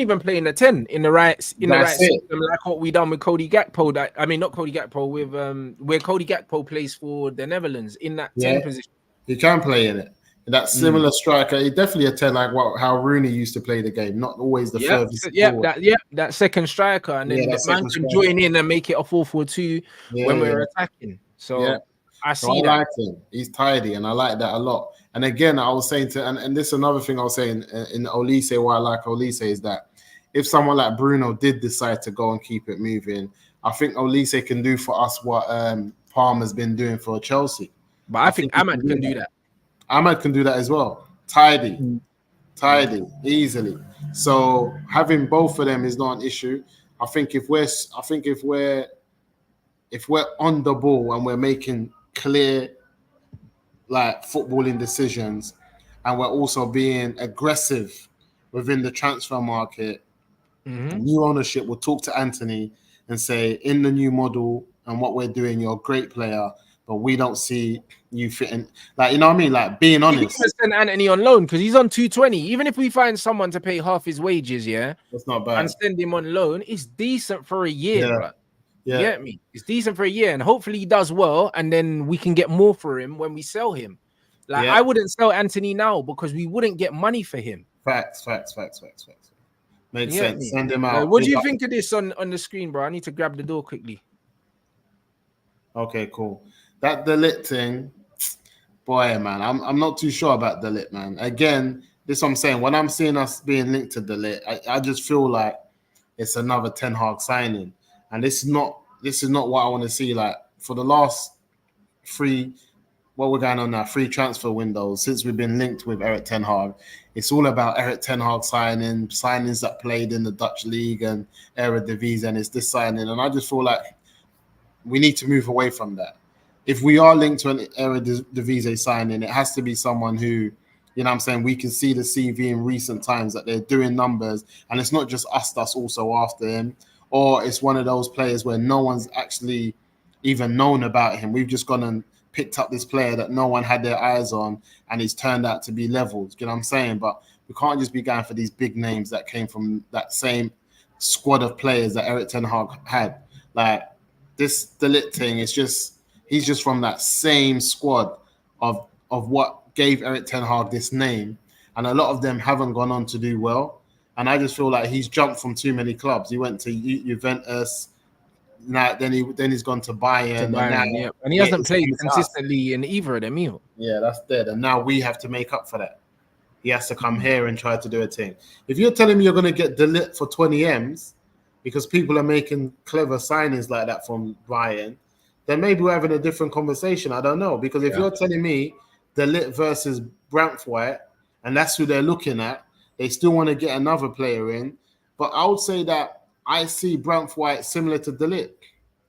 even play in the 10 in the right system, like what we done with Cody Gakpo. I mean, not Cody Gakpo, with where Cody Gakpo plays for the Netherlands in that 10 position.
He can play in it. That similar striker, he definitely a 10, like how Rooney used to play the game, not always the furthest forward.
That second striker, and then the man can join in and make it a 4-4-2 when we're attacking. So I
So I
see that.
like him. He's tidy, and I like that a lot. And again, I was saying and this is another thing I was saying in Olise. Why I like Olise is that if someone like Bruno did decide to go and keep it moving, I think Olise can do for us what Palmer's been doing for Chelsea.
But I think Ahmad can do that.
Ahmad can do that as well. Tidy, easily. So having both of them is not an issue. I think if we're on the ball and we're making clear like footballing decisions, and we're also being aggressive within the transfer market, the new ownership will talk to Anthony and say, in the new model and what we're doing, you're a great player, but we don't see you fitting. Like, you know what I mean? Like, being honest.
You can send Anthony on loan because he's on 220. Even if we find someone to pay half his wages,
that's not bad.
And send him on loan, it's decent for a year, bro.
Yeah.
You get me? It's decent for a year, and hopefully he does well, and then we can get more for him when we sell him. Like, I wouldn't sell Anthony now because we wouldn't get money for him.
Facts. Makes sense. Send him out.
What do you think of this on the screen, bro? I need to grab the door quickly.
Okay, cool. That De Ligt thing, boy, man, I'm not too sure about De Ligt, man. Again, this is what I'm saying. When I'm seeing us being linked to De Ligt, I just feel like it's another Ten Hag signing, and this is not what I want to see. Like, for the last three transfer windows since we've been linked with Erik Ten Hag, it's all about Erik Ten Hag signings that played in the Dutch league and Eredivisie, and it's this signing, and I just feel like we need to move away from that. If we are linked to an Eredivisie signing, it has to be someone who, you know what I'm saying, we can see the CV in recent times that they're doing numbers, and it's not just us that's also after him, or it's one of those players where no one's actually even known about him. We've just gone and picked up this player that no one had their eyes on, and he's turned out to be levels. You know what I'm saying? But we can't just be going for these big names that came from that same squad of players that Erik Ten Hag had. Like, this De Ligt thing is just, he's just from that same squad of what gave Erik Ten Hag this name, and a lot of them haven't gone on to do well. And I just feel like he's jumped from too many clubs. He went to Juventus. Now, then he's gone to Bayern,
and he hasn't played consistently in either of them either.
Yeah, that's dead. And now we have to make up for that. He has to come here and try to do a thing. If you're telling me you're going to get De Ligt for 20 M's because people are making clever signings like that from Bayern, then maybe we're having a different conversation. I don't know. Because if you're telling me De Ligt versus Braithwaite, and that's who they're looking at, they still want to get another player in. But I would say that I see Braithwaite similar to De Ligt.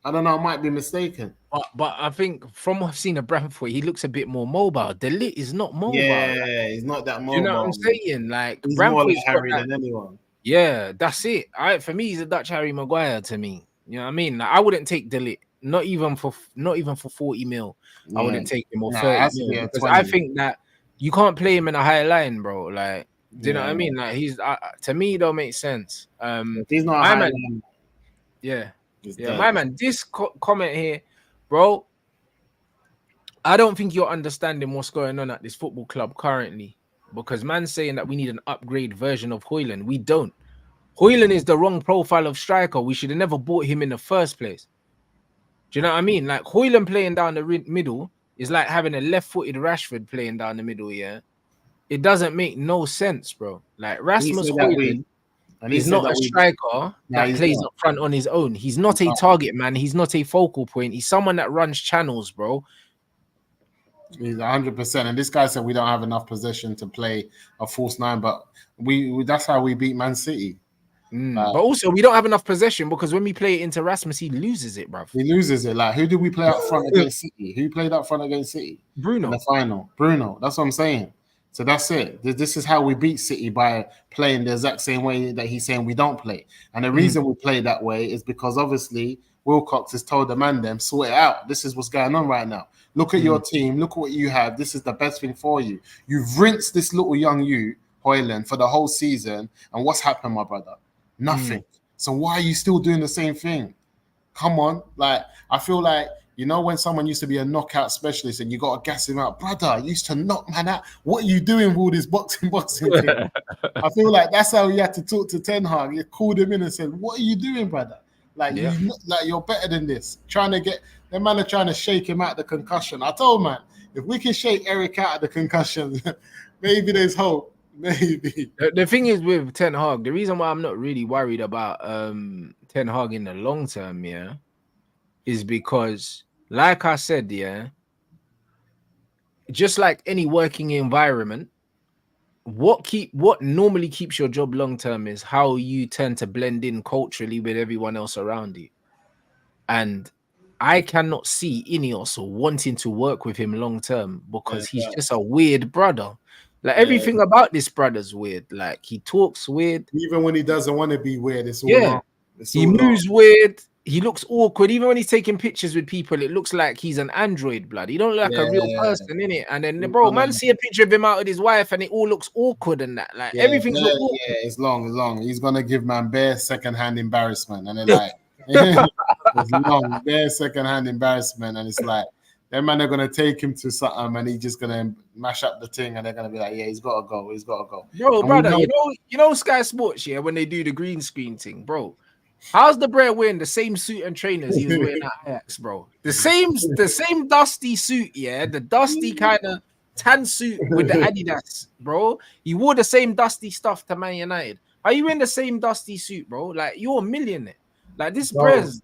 I don't know. I might be mistaken.
But I think from what I've seen of Braithwaite, he looks a bit more mobile. De Ligt is not mobile.
Yeah, he's not that mobile.
You know what I'm saying? Like,
he's more like Harry than anyone.
Yeah, that's it. For me, he's a Dutch Harry Maguire to me. You know what I mean? Like, I wouldn't take De Ligt, not even for 40 mil. I wouldn't take him, or 30 mil, because I think that you can't play him in a high line, bro. Like, do you know what I mean? Like, he's to me, it don't make sense.
He's not a high line.
My man, this comment here, bro, I don't think you're understanding what's going on at this football club currently, because man's saying that we need an upgrade version of Højlund. We don't. Højlund is the wrong profile of striker. We should have never bought him in the first place. Do you know what I mean? Like, Højlund playing down the middle is like having a left-footed Rashford playing down the middle, It doesn't make no sense, bro. Like, Rasmus Højlund is not a striker that plays up front on his own. He's not a target man. He's not a focal point. He's someone that runs channels, bro.
He's 100%. And this guy said we don't have enough possession to play a false nine, but we that's how we beat Man City.
But also, we don't have enough possession because when we play it into Rasmus, he loses it, bro.
He loses it. Like, who did we play up front against City? Who played up front against City?
Bruno.
In the final. Bruno. That's what I'm saying. So that's it. This is how we beat City, by playing the exact same way that he's saying we don't play. And the reason we play that way is because obviously Wilcox has told the man them, sort it out. This is what's going on right now. Look at your team. Look at what you have. This is the best thing for you. You've rinsed this little young Højlund, for the whole season. And what's happened, my brother? Nothing. So why are you still doing the same thing? Come on. Like, I feel like, you know, when someone used to be a knockout specialist and you got to gas him out, brother, I used to knock man out. What are you doing with all this boxing thing? I feel like that's how you had to talk to Ten Hag. You called him in and said, what are you doing, brother? Like you're better than this. Trying to get the man are trying to shake him out the concussion. I told man, if we can shake Eric out of the concussion, maybe there's hope. Maybe.
The thing is with Ten Hag, the reason why I'm not really worried about Ten Hag in the long term, yeah, is because, like I said, yeah, just like any working environment, what normally keeps your job long term is how you tend to blend in culturally with everyone else around you. And I cannot see INEOS wanting to work with him long term because he's just a weird brother. Like everything about this brother's weird. Like he talks weird.
Even when he doesn't want to be weird, it's all wrong.
He moves weird. He looks awkward. Even when he's taking pictures with people, it looks like he's an android, blood. He don't look like a real person, innit? And then, bro, man, see a picture of him out with his wife, and it all looks awkward and that. Like everything's awkward.
Yeah, it's long. He's gonna give man bare secondhand embarrassment, and they're like, it's long, bare secondhand embarrassment, and it's like, them man are gonna take him to something, and he's just gonna mash up the thing, and they're gonna be like, yeah, he's gotta go.
Bro, and brother, you know Sky Sports, yeah, when they do the green screen thing, bro. How's the Brer wearing the same suit and trainers he was wearing at Ajax, bro? The same dusty suit, yeah, the dusty kind of tan suit with the Adidas, bro. He wore the same dusty stuff to Man United. Are you in the same dusty suit, bro? Like you're a millionaire. Like this Brez,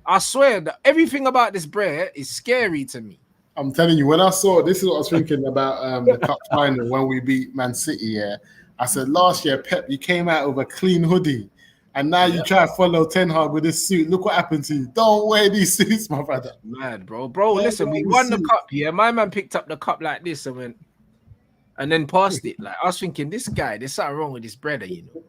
I swear that everything about this Brer is scary to me.
I'm telling you, when I saw this is what I was thinking about the cup final when we beat Man City. Yeah, I said last year, Pep, you came out with a clean hoodie. And now you try to follow Ten Hag with this suit. Look what happened to you. Don't wear these suits, my brother.
Mad, bro. Bro, listen, we won the cup. Yeah, my man picked up the cup like this and then passed it. Like I was thinking, this guy, there's something wrong with this brother, you know.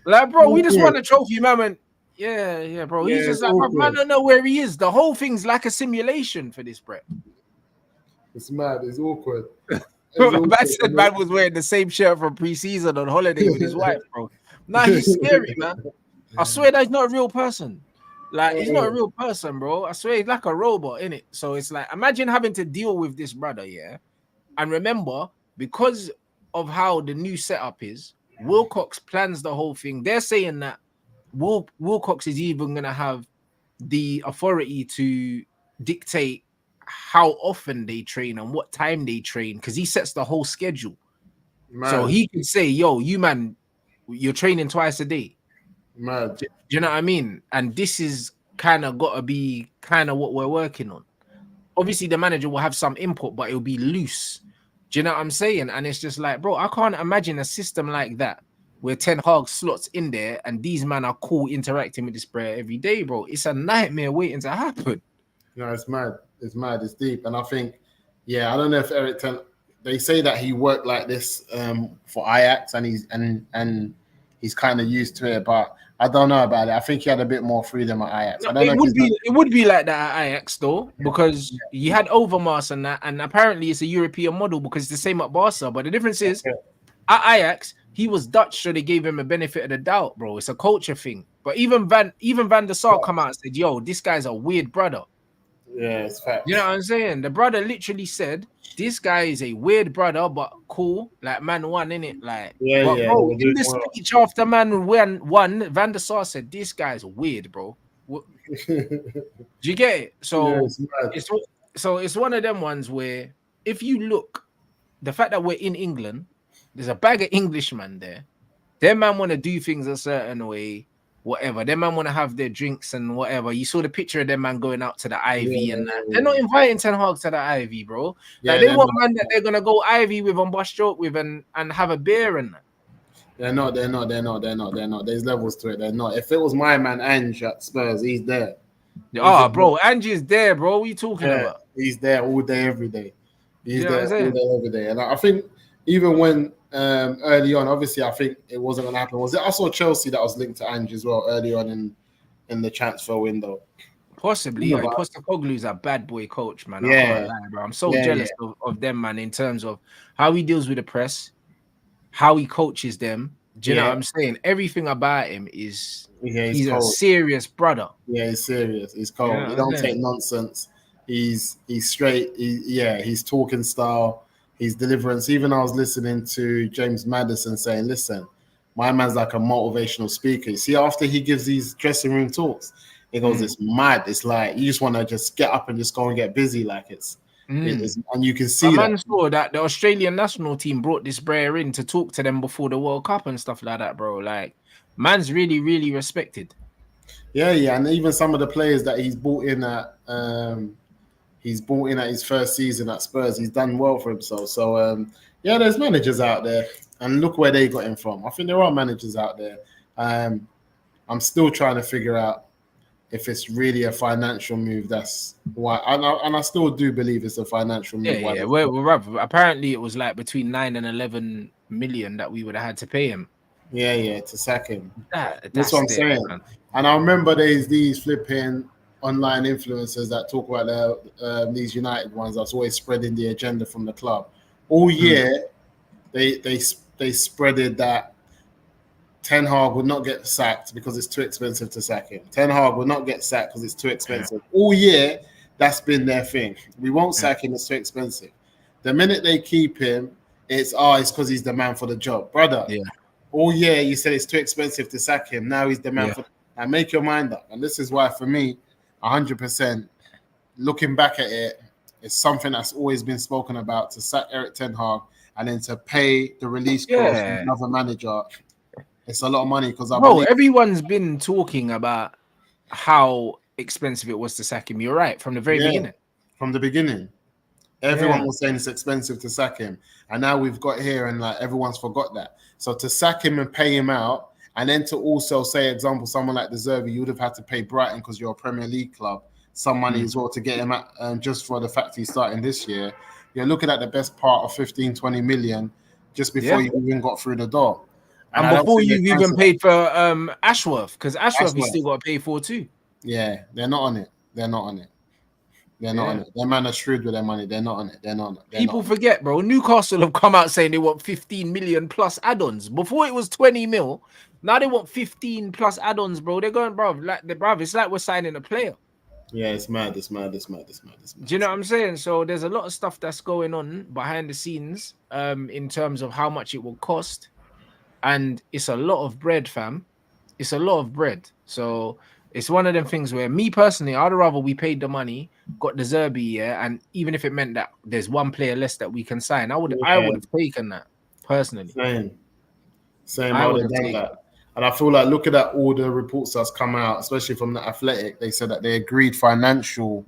Like, bro, we just won the trophy, man. And yeah, bro. He's just like, man, I don't know where he is. The whole thing's like a simulation for this Brett.
It's mad. It's awkward.
Man was wearing the same shirt from preseason on holiday with his wife, bro. Nah, he's scary, man. I swear that he's not a real person. Like, he's not a real person, bro. I swear he's like a robot, innit? So it's like, imagine having to deal with this brother, yeah? And remember, because of how the new setup is, Wilcox plans the whole thing. They're saying that Wilcox is even going to have the authority to dictate how often they train and what time they train, because he sets the whole schedule. Man. So he can say, yo, you man, you're training twice a day.
Man.
Do you know what I mean? And this is kind of got to be kind of what we're working on. Obviously, the manager will have some input, but it'll be loose. Do you know what I'm saying? And it's just like, bro, I can't imagine a system like that where Ten Hag slots in there and these men are cool interacting with this player every day, bro. It's a nightmare waiting to happen.
No, it's mad. It's mad. It's deep. And I think, yeah, I don't know if Eric they say that he worked like this for Ajax and he's kind of used to it, but I don't know about it. I think he had a bit more freedom at Ajax.
No, it would be like that at Ajax though, because he had Overmars and that, and apparently it's a European model because it's the same at Barca. But the difference is at Ajax, he was Dutch, so they gave him a benefit of the doubt, bro. It's a culture thing. But even Van der Sar come out and said, yo, this guy's a weird brother.
Yeah, it's fact.
You know what I'm saying? The brother literally said, this guy is a weird brother, but cool. Like, man won, innit? Like, bro, in the speech after man won, Van der Sar said, this guy's weird, bro. Do you get it? So, it's one of them ones where if you look, the fact that we're in England, there's a bag of Englishmen there. Them man want to do things a certain way. Whatever, them man want to have their drinks and whatever. You saw the picture of them man going out to the Ivy and that. They're not inviting Ten Hag to the Ivy, bro. Like they want man that they're gonna go Ivy with and bust stroke with and have a beer and that.
They're not. There's levels to it. They're not. If it was my man Ange at Spurs, he's there.
Bro, Ange is there, bro. What are you talking about?
He's there all day, every day. He's there all day, every day. And I think even when early on, obviously, I think it wasn't going to happen. Was it? I saw Chelsea that was linked to Ange as well early on in the transfer window.
Possibly. Postecoglou's a bad boy coach, man. I can't lie, bro. I'm so jealous of them, man, in terms of how he deals with the press, how he coaches them. Do you know what I'm saying? Everything about him is he's a serious brother.
Yeah, he's serious. He's cold. He don't take nonsense. He's straight. He's talking style. His deliverance. Even I was listening to James Maddison saying, listen, my man's like a motivational speaker. You see, after he gives these dressing room talks, he goes, it's mad. It's like you just want to just get up and just go and get busy. Like it's and you can see
man saw that the Australian national team brought this Brer in to talk to them before the World Cup and stuff like that, bro. Like, man's really, really respected.
Yeah, and even some of the players that he's brought in at his first season at Spurs, he's done well for himself. So yeah, there's managers out there, and look where they got him from. I think there are managers out there. I'm still trying to figure out if it's really a financial move. That's why, and I still do believe it's a financial move.
Yeah. Well, apparently it was like between 9 and 11 million that we would have had to pay him.
Yeah, to sack him.
That's
what I'm saying. Man. And I remember there's these flipping online influencers that talk about these United ones that's always spreading the agenda from the club. All year, they spreaded that Ten Hag would not get sacked because it's too expensive to sack him. Ten Hag would not get sacked because it's too expensive. All year, that's been their thing. We won't sack him, it's too expensive. The minute they keep him, it's because he's the man for the job. Brother, all year you said it's too expensive to sack him. Now he's the man for. Now make your mind up. And this is why, for me, 100%, looking back at it, it's something that's always been spoken about, to sack Erik Ten Hag and then to pay the release clause from another manager. It's a lot of money because
everyone's been talking about how expensive it was to sack him. You're right, from the very beginning.
From the beginning. Everyone was saying it's expensive to sack him. And now we've got here and like everyone's forgot that. So to sack him and pay him out, and then to also say, example, someone like De Zerbi, you would have had to pay Brighton because you're a Premier League club some money as well to get him at, just for the fact he's starting this year. You're looking at the best part of 15, 20 million just before you even got through the door.
And before you've even paid for Ashworth, because Ashworth you still got to pay for too.
Yeah, they're not on it. They're not on it. They're not on it. Their man are shrewd with their money. They're not on it. They're not on it.
People forget, bro. Newcastle have come out saying they want 15 million plus add-ons. Before it was 20 mil. Now they want 15 plus add-ons, bro. They're going, bro. It's like we're signing a player.
Yeah, it's mad. It's mad.
Do you know what I'm saying? So there's a lot of stuff that's going on behind the scenes, in terms of how much it will cost, and it's a lot of bread, fam. It's a lot of bread. So it's one of them things where, me personally, I'd rather we paid the money, got the Zerbi, and even if it meant that there's one player less that we can sign, I would have taken that personally.
Same. I would have done that. And I feel like, look at that, all the reports that's come out, especially from the Athletic, they said that they agreed financial,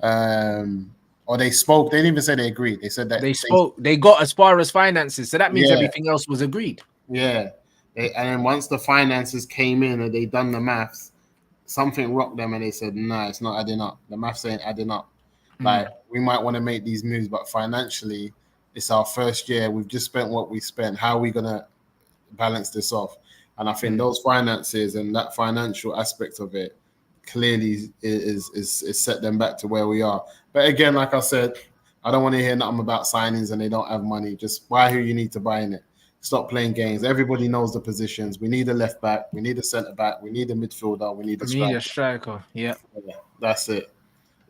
or they spoke. They didn't even say they agreed. They said that
they spoke. They got as far as finances, so that means everything else was agreed.
Yeah, and then once the finances came in and they done the maths, something rocked them, and they said, "No, it's not adding up. The maths ain't adding up. Like, we might want to make these moves, but financially, it's our first year. We've just spent what we spent. How are we gonna balance this off?" And I think those finances and that financial aspect of it clearly is set them back to where we are. But again, like I said, I don't want to hear nothing about signings and they don't have money. Just buy who you need to buy in it. Stop playing games. Everybody knows the positions. We need a left back. We need a centre back. We need a midfielder. We need a striker.
Yeah,
that's it.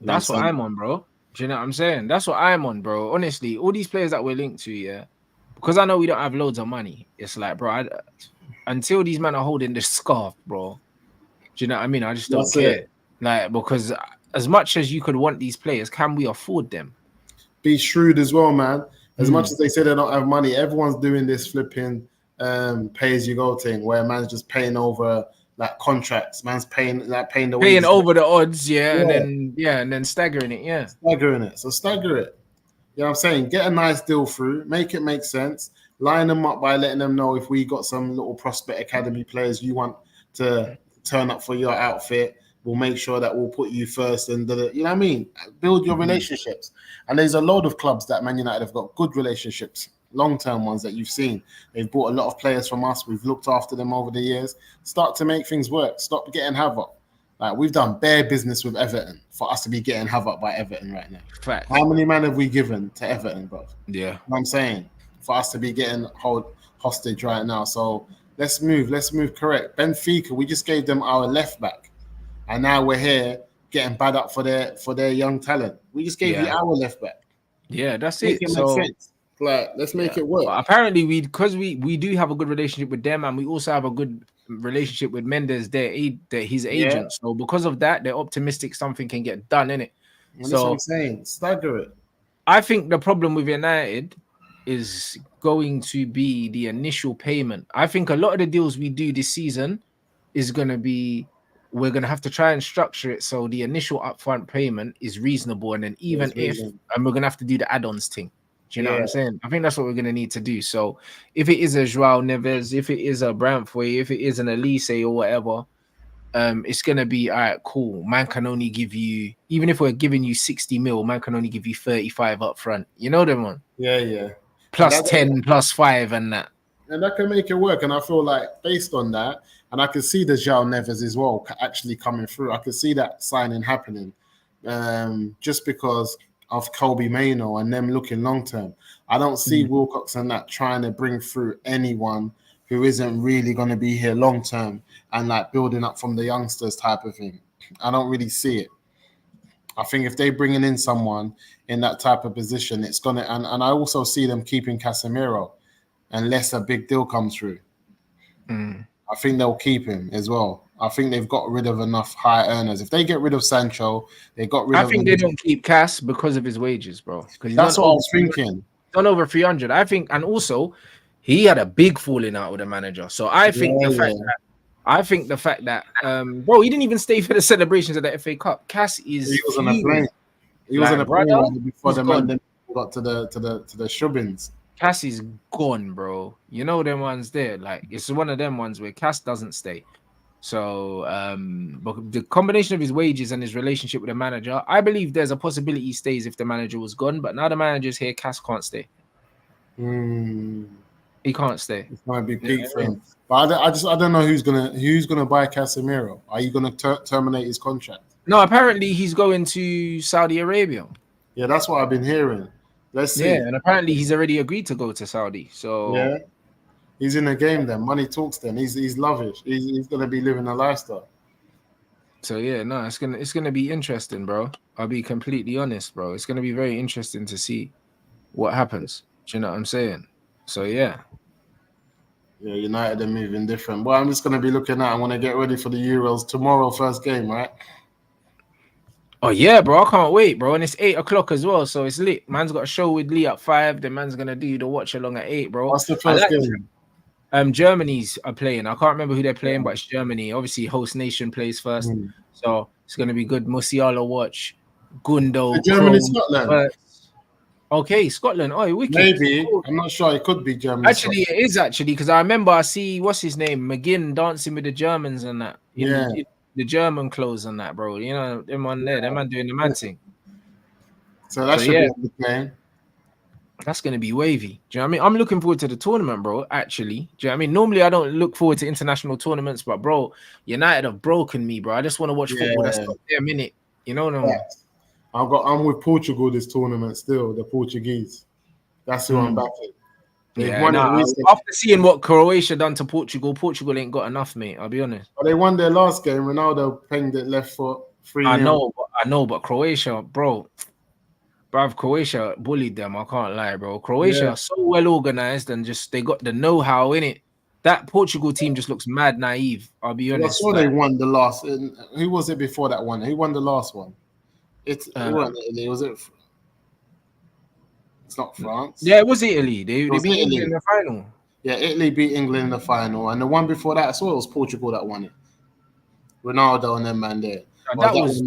That's what I'm on, bro. Do you know what I'm saying? That's what I'm on, bro. Honestly, all these players that we're linked to, because I know we don't have loads of money. It's like, bro, until these men are holding the scarf, bro. Do you know what I mean? I just don't care. Like, because as much as you could want these players, can we afford them?
Be shrewd as well, man. As much as they say they don't have money, everyone's doing this flipping pay-as-you-go thing where man's just paying over like contracts. Man's paying
over the odds, and then staggering it,
staggering it. So stagger it. You know what I'm saying? Get a nice deal through, make it make sense. Line them up by letting them know if we got some little prospect academy players you want to turn up for your outfit, we'll make sure that we'll put you first. And you know what I mean? Build your relationships. And there's a load of clubs that Man United have got good relationships, long-term ones that you've seen. They've bought a lot of players from us. We've looked after them over the years. Start to make things work. Stop getting havoc. Like, we've done bare business with Everton for us to be getting havoc by Everton right now.
Fact.
How many men have we given to Everton, bro?
Yeah.
You know what I'm saying? For us to be getting hostage right now. So let's move correct. Benfica, we just gave them our left back. And now we're here getting bad up for their young talent. We just gave you our left back.
Yeah, that's
Make
it.
Make sense. Like, let's make it work.
But apparently, because we do have a good relationship with them, and we also have a good relationship with Mendes, his agent. So because of that, they're optimistic something can get done, innit?
And that's what I'm saying. Stagger it.
I think the problem with United is going to be the initial payment. I think a lot of the deals we do this season is going to be, we're going to have to try and structure it so the initial upfront payment is reasonable. And then and we're going to have to do the add-ons thing. Do you know what I'm saying? I think that's what we're going to need to do. So if it is a Joao Neves, if it is a Brantford, if it is an Elise or whatever, it's gonna be all right, cool. Man can only give you, even if we're giving you 60 mil, man can only give you 35 up front. You know them one?
Yeah.
Plus 10, plus 5 and that.
And that can make it work. And I feel like based on that, and I can see the Joao Neves as well actually coming through. I can see that signing happening. Just because of Kobe Mainoo and them looking long term. I don't see Wilcox and that trying to bring through anyone who isn't really going to be here long term and like building up from the youngsters type of thing. I don't really see it. I think if they're bringing in someone in that type of position, it's going to, and I also see them keeping Casemiro unless a big deal comes through. I think they'll keep him as well. I think they've got rid of enough high earners. If they get rid of Sancho, they got rid of.
I think they don't keep Cass because of his wages, bro.
That's what I was thinking.
Done over 300. I think, and also he had a big falling out with the manager. So I think the fact that bro, he didn't even stay for the celebrations of the FA Cup. Cass is
he was on a plane. He was on a plane before the man got to the Shubbins.
Cass is gone, bro. You know them ones there. Like it's one of them ones where Cass doesn't stay. So but the combination of his wages and his relationship with the manager, I believe there's a possibility he stays if the manager was gone. But now the manager's here, Cass can't stay. He can't stay.
It's gonna be peak for him. But I don't know who's gonna buy Casemiro. Are you gonna terminate his contract?
No, apparently he's going to Saudi Arabia.
Yeah, that's what I've been hearing. Let's see.
Yeah, and apparently he's already agreed to go to Saudi. So
yeah, he's in the game then. Money talks then. He's lavish. He's gonna be living a lifestyle.
So yeah, no, it's gonna be interesting, bro. I'll be completely honest, bro. It's gonna be very interesting to see what happens. Do you know what I'm saying? So yeah.
Yeah, United are moving different. Well, I'm just gonna be looking at. I want to get ready for the Euros tomorrow, first game, right?
Oh yeah, bro, I can't wait, bro. And it's 8 o'clock as well, so it's lit. Man's got a show with Lee at 5. The man's gonna do the watch along at 8, bro.
What's the first game?
Germany's are playing. I can't remember who they're playing, but it's Germany. Obviously, host nation plays first, so it's gonna be good. Musiala watch, Gundo.
Germany, Scotland.
Okay, Scotland. Oh, wicked.
Maybe. I'm not sure. It could be Germany.
Actually, Scotland. It is actually because I remember I see what's his name, McGinn dancing with the Germans and that. The German clothes and that, bro. You know, them on there, them man doing the man thing.
So that should be a good game.
That's gonna be wavy. Do you know what I mean? I'm looking forward to the tournament, bro. Actually, do you know what I mean? Normally, I don't look forward to international tournaments, but bro, United have broken me, bro. I just want to watch football. That's not their minute. You know what I mean?
I'm with Portugal this tournament still. The Portuguese. That's who I'm backing.
After seeing what Croatia done to Portugal, Portugal ain't got enough, mate. I'll be honest.
But they won their last game. Ronaldo pinged it left foot.
3-0. I know, but Croatia, bro, Croatia bullied them. I can't lie, bro. Croatia are so well organized and just they got the know-how in it. That Portugal team just looks mad naive. I'll be honest.
I saw they won the last. Who was it before that one? Who won the last one? It wasn't Italy. Was it? It's not France.
Yeah, it was Italy. They beat Italy in the final.
Yeah, Italy beat England in the final, and the one before that, I saw it was Portugal that won it. Ronaldo and them man there.
That was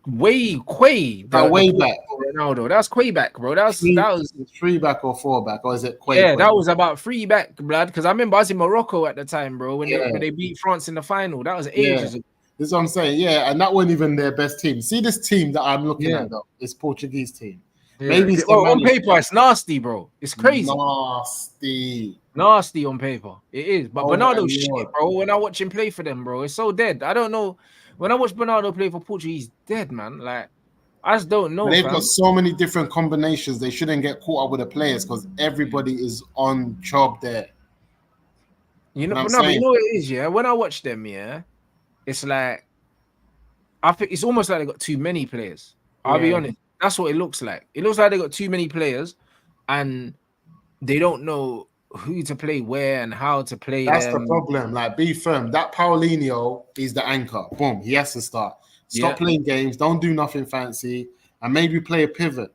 way back. Ronaldo, that was way back, bro. That was
3 back or 4 back, or is it?
That was about 3 back, blood. Because I remember I was in Morocco at the time, bro, when they beat France in the final. That was ages ago.
This is what I'm saying. Yeah, and that wasn't even their best team. See this team that I'm looking at though, this Portuguese team.
Yeah. Maybe on paper it's nasty, bro. It's crazy. Nasty on paper. It is. But Bernardo's shit, bro. When I watch him play for them, bro, it's so dead. I don't know. When I watch Bernardo play for Portugal, he's dead, man. Like, I just don't know.
They've got so many different combinations. They shouldn't get caught up with the players because everybody is on job there.
You know, but you know what it is, yeah? When I watch them, it's like I think it's almost like they got too many players. I'll be honest. That's what it looks like. It looks like they got too many players, and they don't know who to play where and how to play
That's
them.
the problem. Like, be firm. That Paulinho is the anchor. Boom. He has to start. Stop playing games. Don't do nothing fancy, and maybe play a pivot.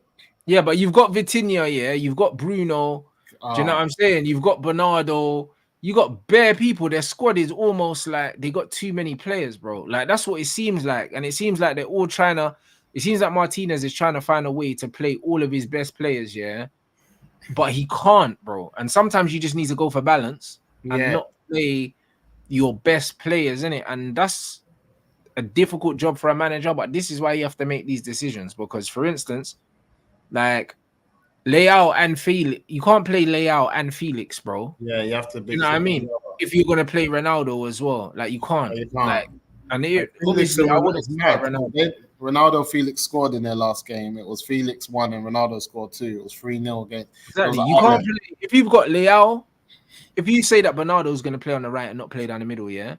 Yeah, but you've got Vitinha, yeah. You've got Bruno. Do you know what I'm saying? You've got Bernardo. You got bare people. Their squad is almost like they got too many players, bro. Like, that's what it seems like. And it seems like they're all trying to. It seems like Martinez is trying to find a way to play all of his best players, yeah. But he can't, bro. And sometimes you just need to go for balance and not play your best players, innit? And that's a difficult job for a manager. But this is why you have to make these decisions. Because, for instance, like Leao and Felix, you can't play Leao and Felix, bro.
Yeah, you have to.
You know what I mean? If you're gonna play Ronaldo as well, like you can't.
You can't.
Like, and obviously, I wouldn't start Ronaldo.
Ronaldo, Felix scored in their last game. It was Felix 1 and Ronaldo scored 2. It was 3-0 again.
Exactly. You can't play if you've got Leao. If you say that Bernardo's gonna play on the right and not play down the middle, yeah.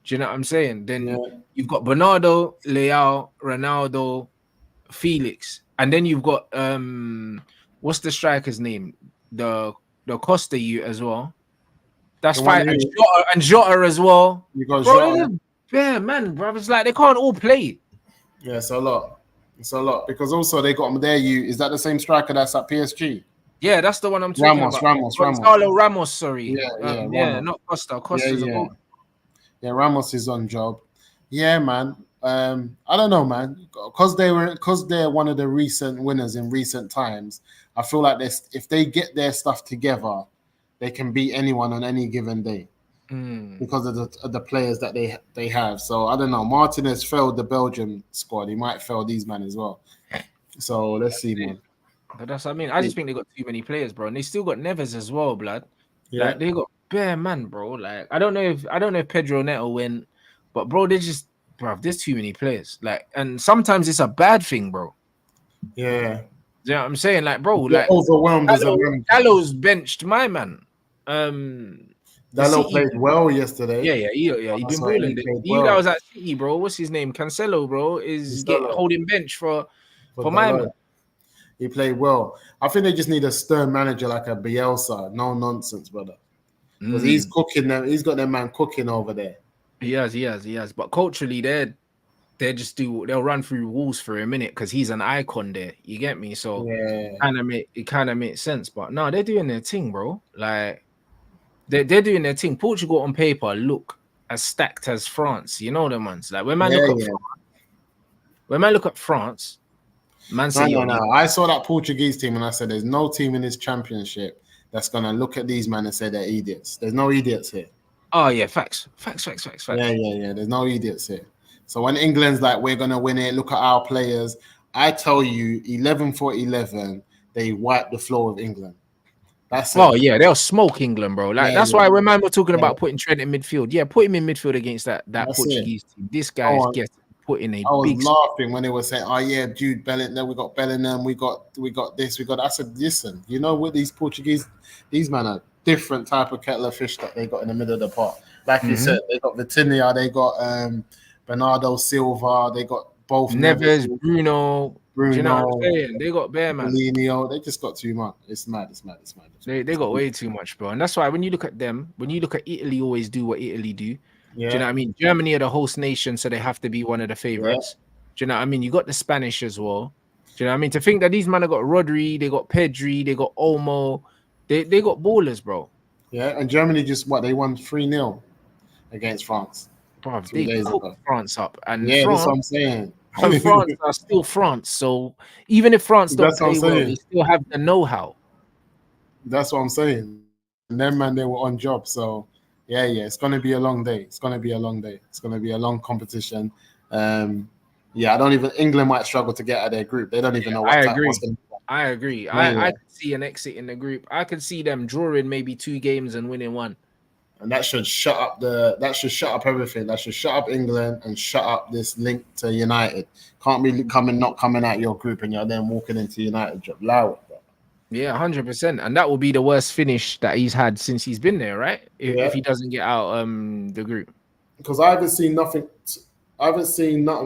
Do you know what I'm saying? Then you've got Bernardo, Leao, Ronaldo, Felix, and then you've got what's the striker's name? The Costa you as well. That's fine. And Jota as well.
You got Jota.
Yeah, man, bro. It's like they can't all play.
Yeah, it's a lot. It's a lot because also they got there. Is that the same striker that's at PSG?
Yeah, that's the one I'm talking about. Ramos. Sorry.
Ramos.
Not Costa. Costa's a goal.
Yeah, Ramos is on job. Yeah, man. I don't know, man. Because they're one of the recent winners in recent times. I feel like if they get their stuff together, they can beat anyone on any given day because of the players that they have. So I don't know. Martinez failed the Belgium squad. He might fail these men as well. So let's see, man.
But that's what I mean. I just think they got too many players, bro, and they still got Neves as well, blood. Yeah, like, they got bare man, bro. Like I don't know if Pedro Neto went, but bro, there's too many players. Like, and sometimes it's a bad thing, bro.
Yeah.
You know what I'm saying? Like, bro,
they're
like
overwhelmed.
Gallows benched my man.
Dallo played well yesterday.
Yeah. He been balling. That was at City, bro. What's his name? Cancelo, bro, is holding bench for my man.
He played well. I think they just need a stern manager like a Bielsa. No nonsense, brother. Because he's cooking them. He's got their man cooking over there.
He has. But culturally, they'll run through walls for a minute because he's an icon there. You get me? So it kind of makes sense. But no, they're doing their thing, bro. Like they're doing their thing. Portugal on paper look as stacked as France. You know them ones. Like when man look at France, man say
no. I saw that Portuguese team and I said, there's no team in this championship that's gonna look at these men and say they're idiots. There's no idiots here.
Oh yeah, facts.
Yeah. There's no idiots here. So when England's like, we're gonna win it, look at our players. I tell you, 11 for 11, they wipe the floor of England. That's it.
Oh yeah, they'll smoke England, bro. Like that's why when man we're talking about putting Trent in midfield. Yeah, put him in midfield against that Portuguese team. This guy's getting put in a big. I was
laughing when they were saying, "Oh yeah, Jude Bellingham. We got Bellingham. We got this. We got." I said, "Listen, you know what these Portuguese, these men are different type of kettle of fish that they got in the middle of the pot. Like you said, they got Vitinha, they got Bernardo Silva, they got both
Neves, Bruno. Do you know what I'm saying? They got bare man.
INEOS, they just got too much. It's mad.
They got way too much, bro. And that's why when you look at them, when you look at Italy, always do what Italy do. Yeah. Do you know what I mean? Germany are the host nation, so they have to be one of the favorites. Yeah. Do you know what I mean? You got the Spanish as well. Do you know what I mean? To think that these men have got Rodri, they got Pedri, they got Olmo, they got ballers, bro.
Yeah, and Germany they won 3-0 against France.
Bro, they cooked France up. And
yeah, that's what I'm saying.
And France are still France. So even if France don't play well, they still have the know-how. That's
what I'm saying. And then, man, they were on job. So, yeah, it's going to be a long day. It's going to be a long competition. England might struggle to get out of their group. They don't even know
I agree. I could see an exit in the group. I could see them drawing maybe 2 games and winning 1.
And that should shut up everything. That should shut up England and shut up this link to United. Can't be not coming out your group and you're then walking into United job. Allow it, bro.
Yeah, 100%. And that will be the worst finish that he's had since he's been there, right? If he doesn't get out the group.
Because I haven't seen nothing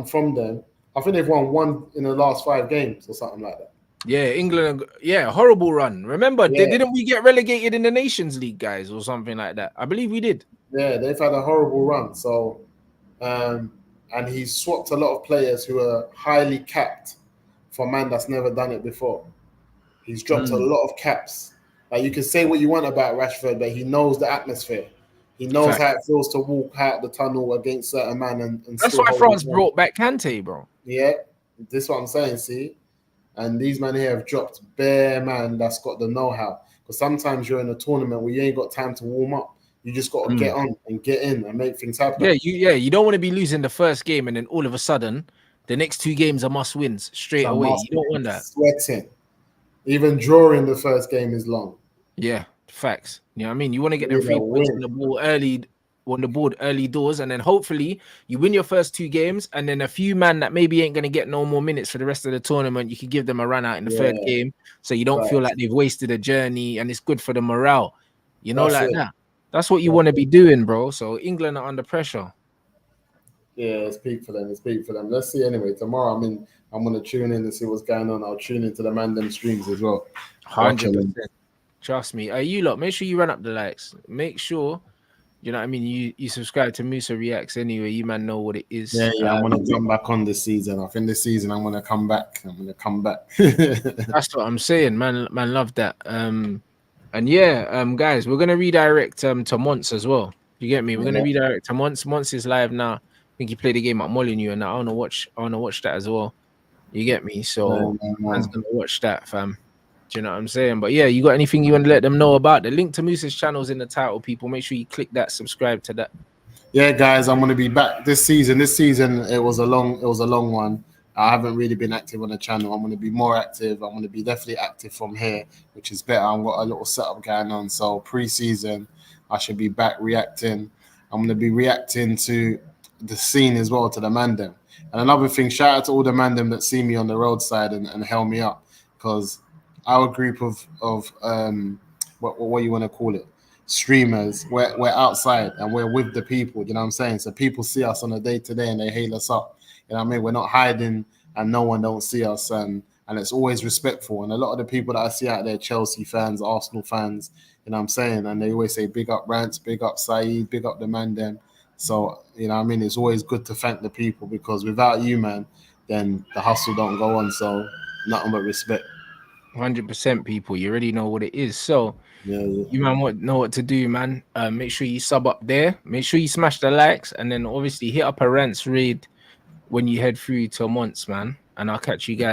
from them. I think they've won 1 in the last 5 games or something like that.
Yeah, England. Yeah, horrible run. Remember,
Yeah,
didn't we get relegated in the Nations League, guys, or something like that? I believe we did.
yeah, they've had a horrible run. So, and he's swapped a lot of players who are highly capped for a man that's never done it before. He's dropped a lot of caps. Like you can say what you want about Rashford, but he knows the atmosphere. He knows
Fact.
how it feels to walk out the tunnel against certain man and
That's
still
why
hold his
France
own.
brought back Kante, bro.
Yeah, this is what I'm saying. See, and these men here have dropped bare man that's got the know-how. Because sometimes you're in a tournament where you ain't got time to warm up. You just got to get on and get in and make things happen.
You don't want to be losing the first game and then all of a sudden the next 2 games are must wins straight
I
away.
must
You don't want that.
sweating. Even drawing the first game is long.
Yeah, facts. You know what I mean? You want to get them
You
3
know,
points
win.
on the board early doors, and then hopefully you win your first 2 games, and then a few man that maybe ain't gonna get no more minutes for the rest of the tournament, you can give them a run out in the third
Yeah,
game, so you don't feel
right.
like they've wasted a journey, and it's good for the morale. You know,
That's
like
it.
that. That's what you
That's
want to
it.
be doing, bro. So England are under pressure.
Yeah, it's peak for them. It's peak for them. Let's see. Anyway, tomorrow I'm gonna tune in and see what's going on. I'll tune into the Mandem streams as well. Watch
100%.
them.
Trust me. You lot, make sure you run up the likes. Make sure, you know what I mean, you subscribe to Musa Reacts anyway. You man know what it is.
Yeah. I'm gonna jump back on this season. I think this season I'm gonna come back.
That's what I'm saying, man. Man, love that. And yeah, guys, we're gonna redirect to Monts as well. You get me? We're gonna redirect to Monts. Monts is live now. I think he played the game at Molineux, and I wanna watch that as well. You get me? So man's gonna watch that, fam. Do you know what I'm saying? But yeah, you got anything you want to let them know about? The link to Musa's channel is in the title, people. Make sure you click that, subscribe to that.
Yeah, guys, I'm gonna be back this season. This season it was a long one. I haven't really been active on the channel. I'm gonna be more active. I'm gonna be definitely active from here, which is better. I've got a little setup going on. So pre-season, I should be back reacting. I'm gonna be reacting to the scene as well, to the Mandem. And another thing, shout out to all the Mandem that see me on the roadside and held me up, because our group of what you want to call it, streamers, we're outside and we're with the people, you know what I'm saying? So people see us on a day-to-day and they hail us up. You know what I mean? We're not hiding and no one don't see us, and it's always respectful. And a lot of the people that I see out there, Chelsea fans, Arsenal fans, you know what I'm saying? And they always say big up Rants, big up Saeed, big up the man then. So, you know what I mean? It's always good to thank the people, because without you, man, then the hustle don't go on. So nothing but respect.
100%, people. You already know what it is. So you man know what to do, man. Make sure you sub up there. Make sure you smash the likes, and then obviously hit up a Rants raid when you head through to Monts, man. And I'll catch you guys.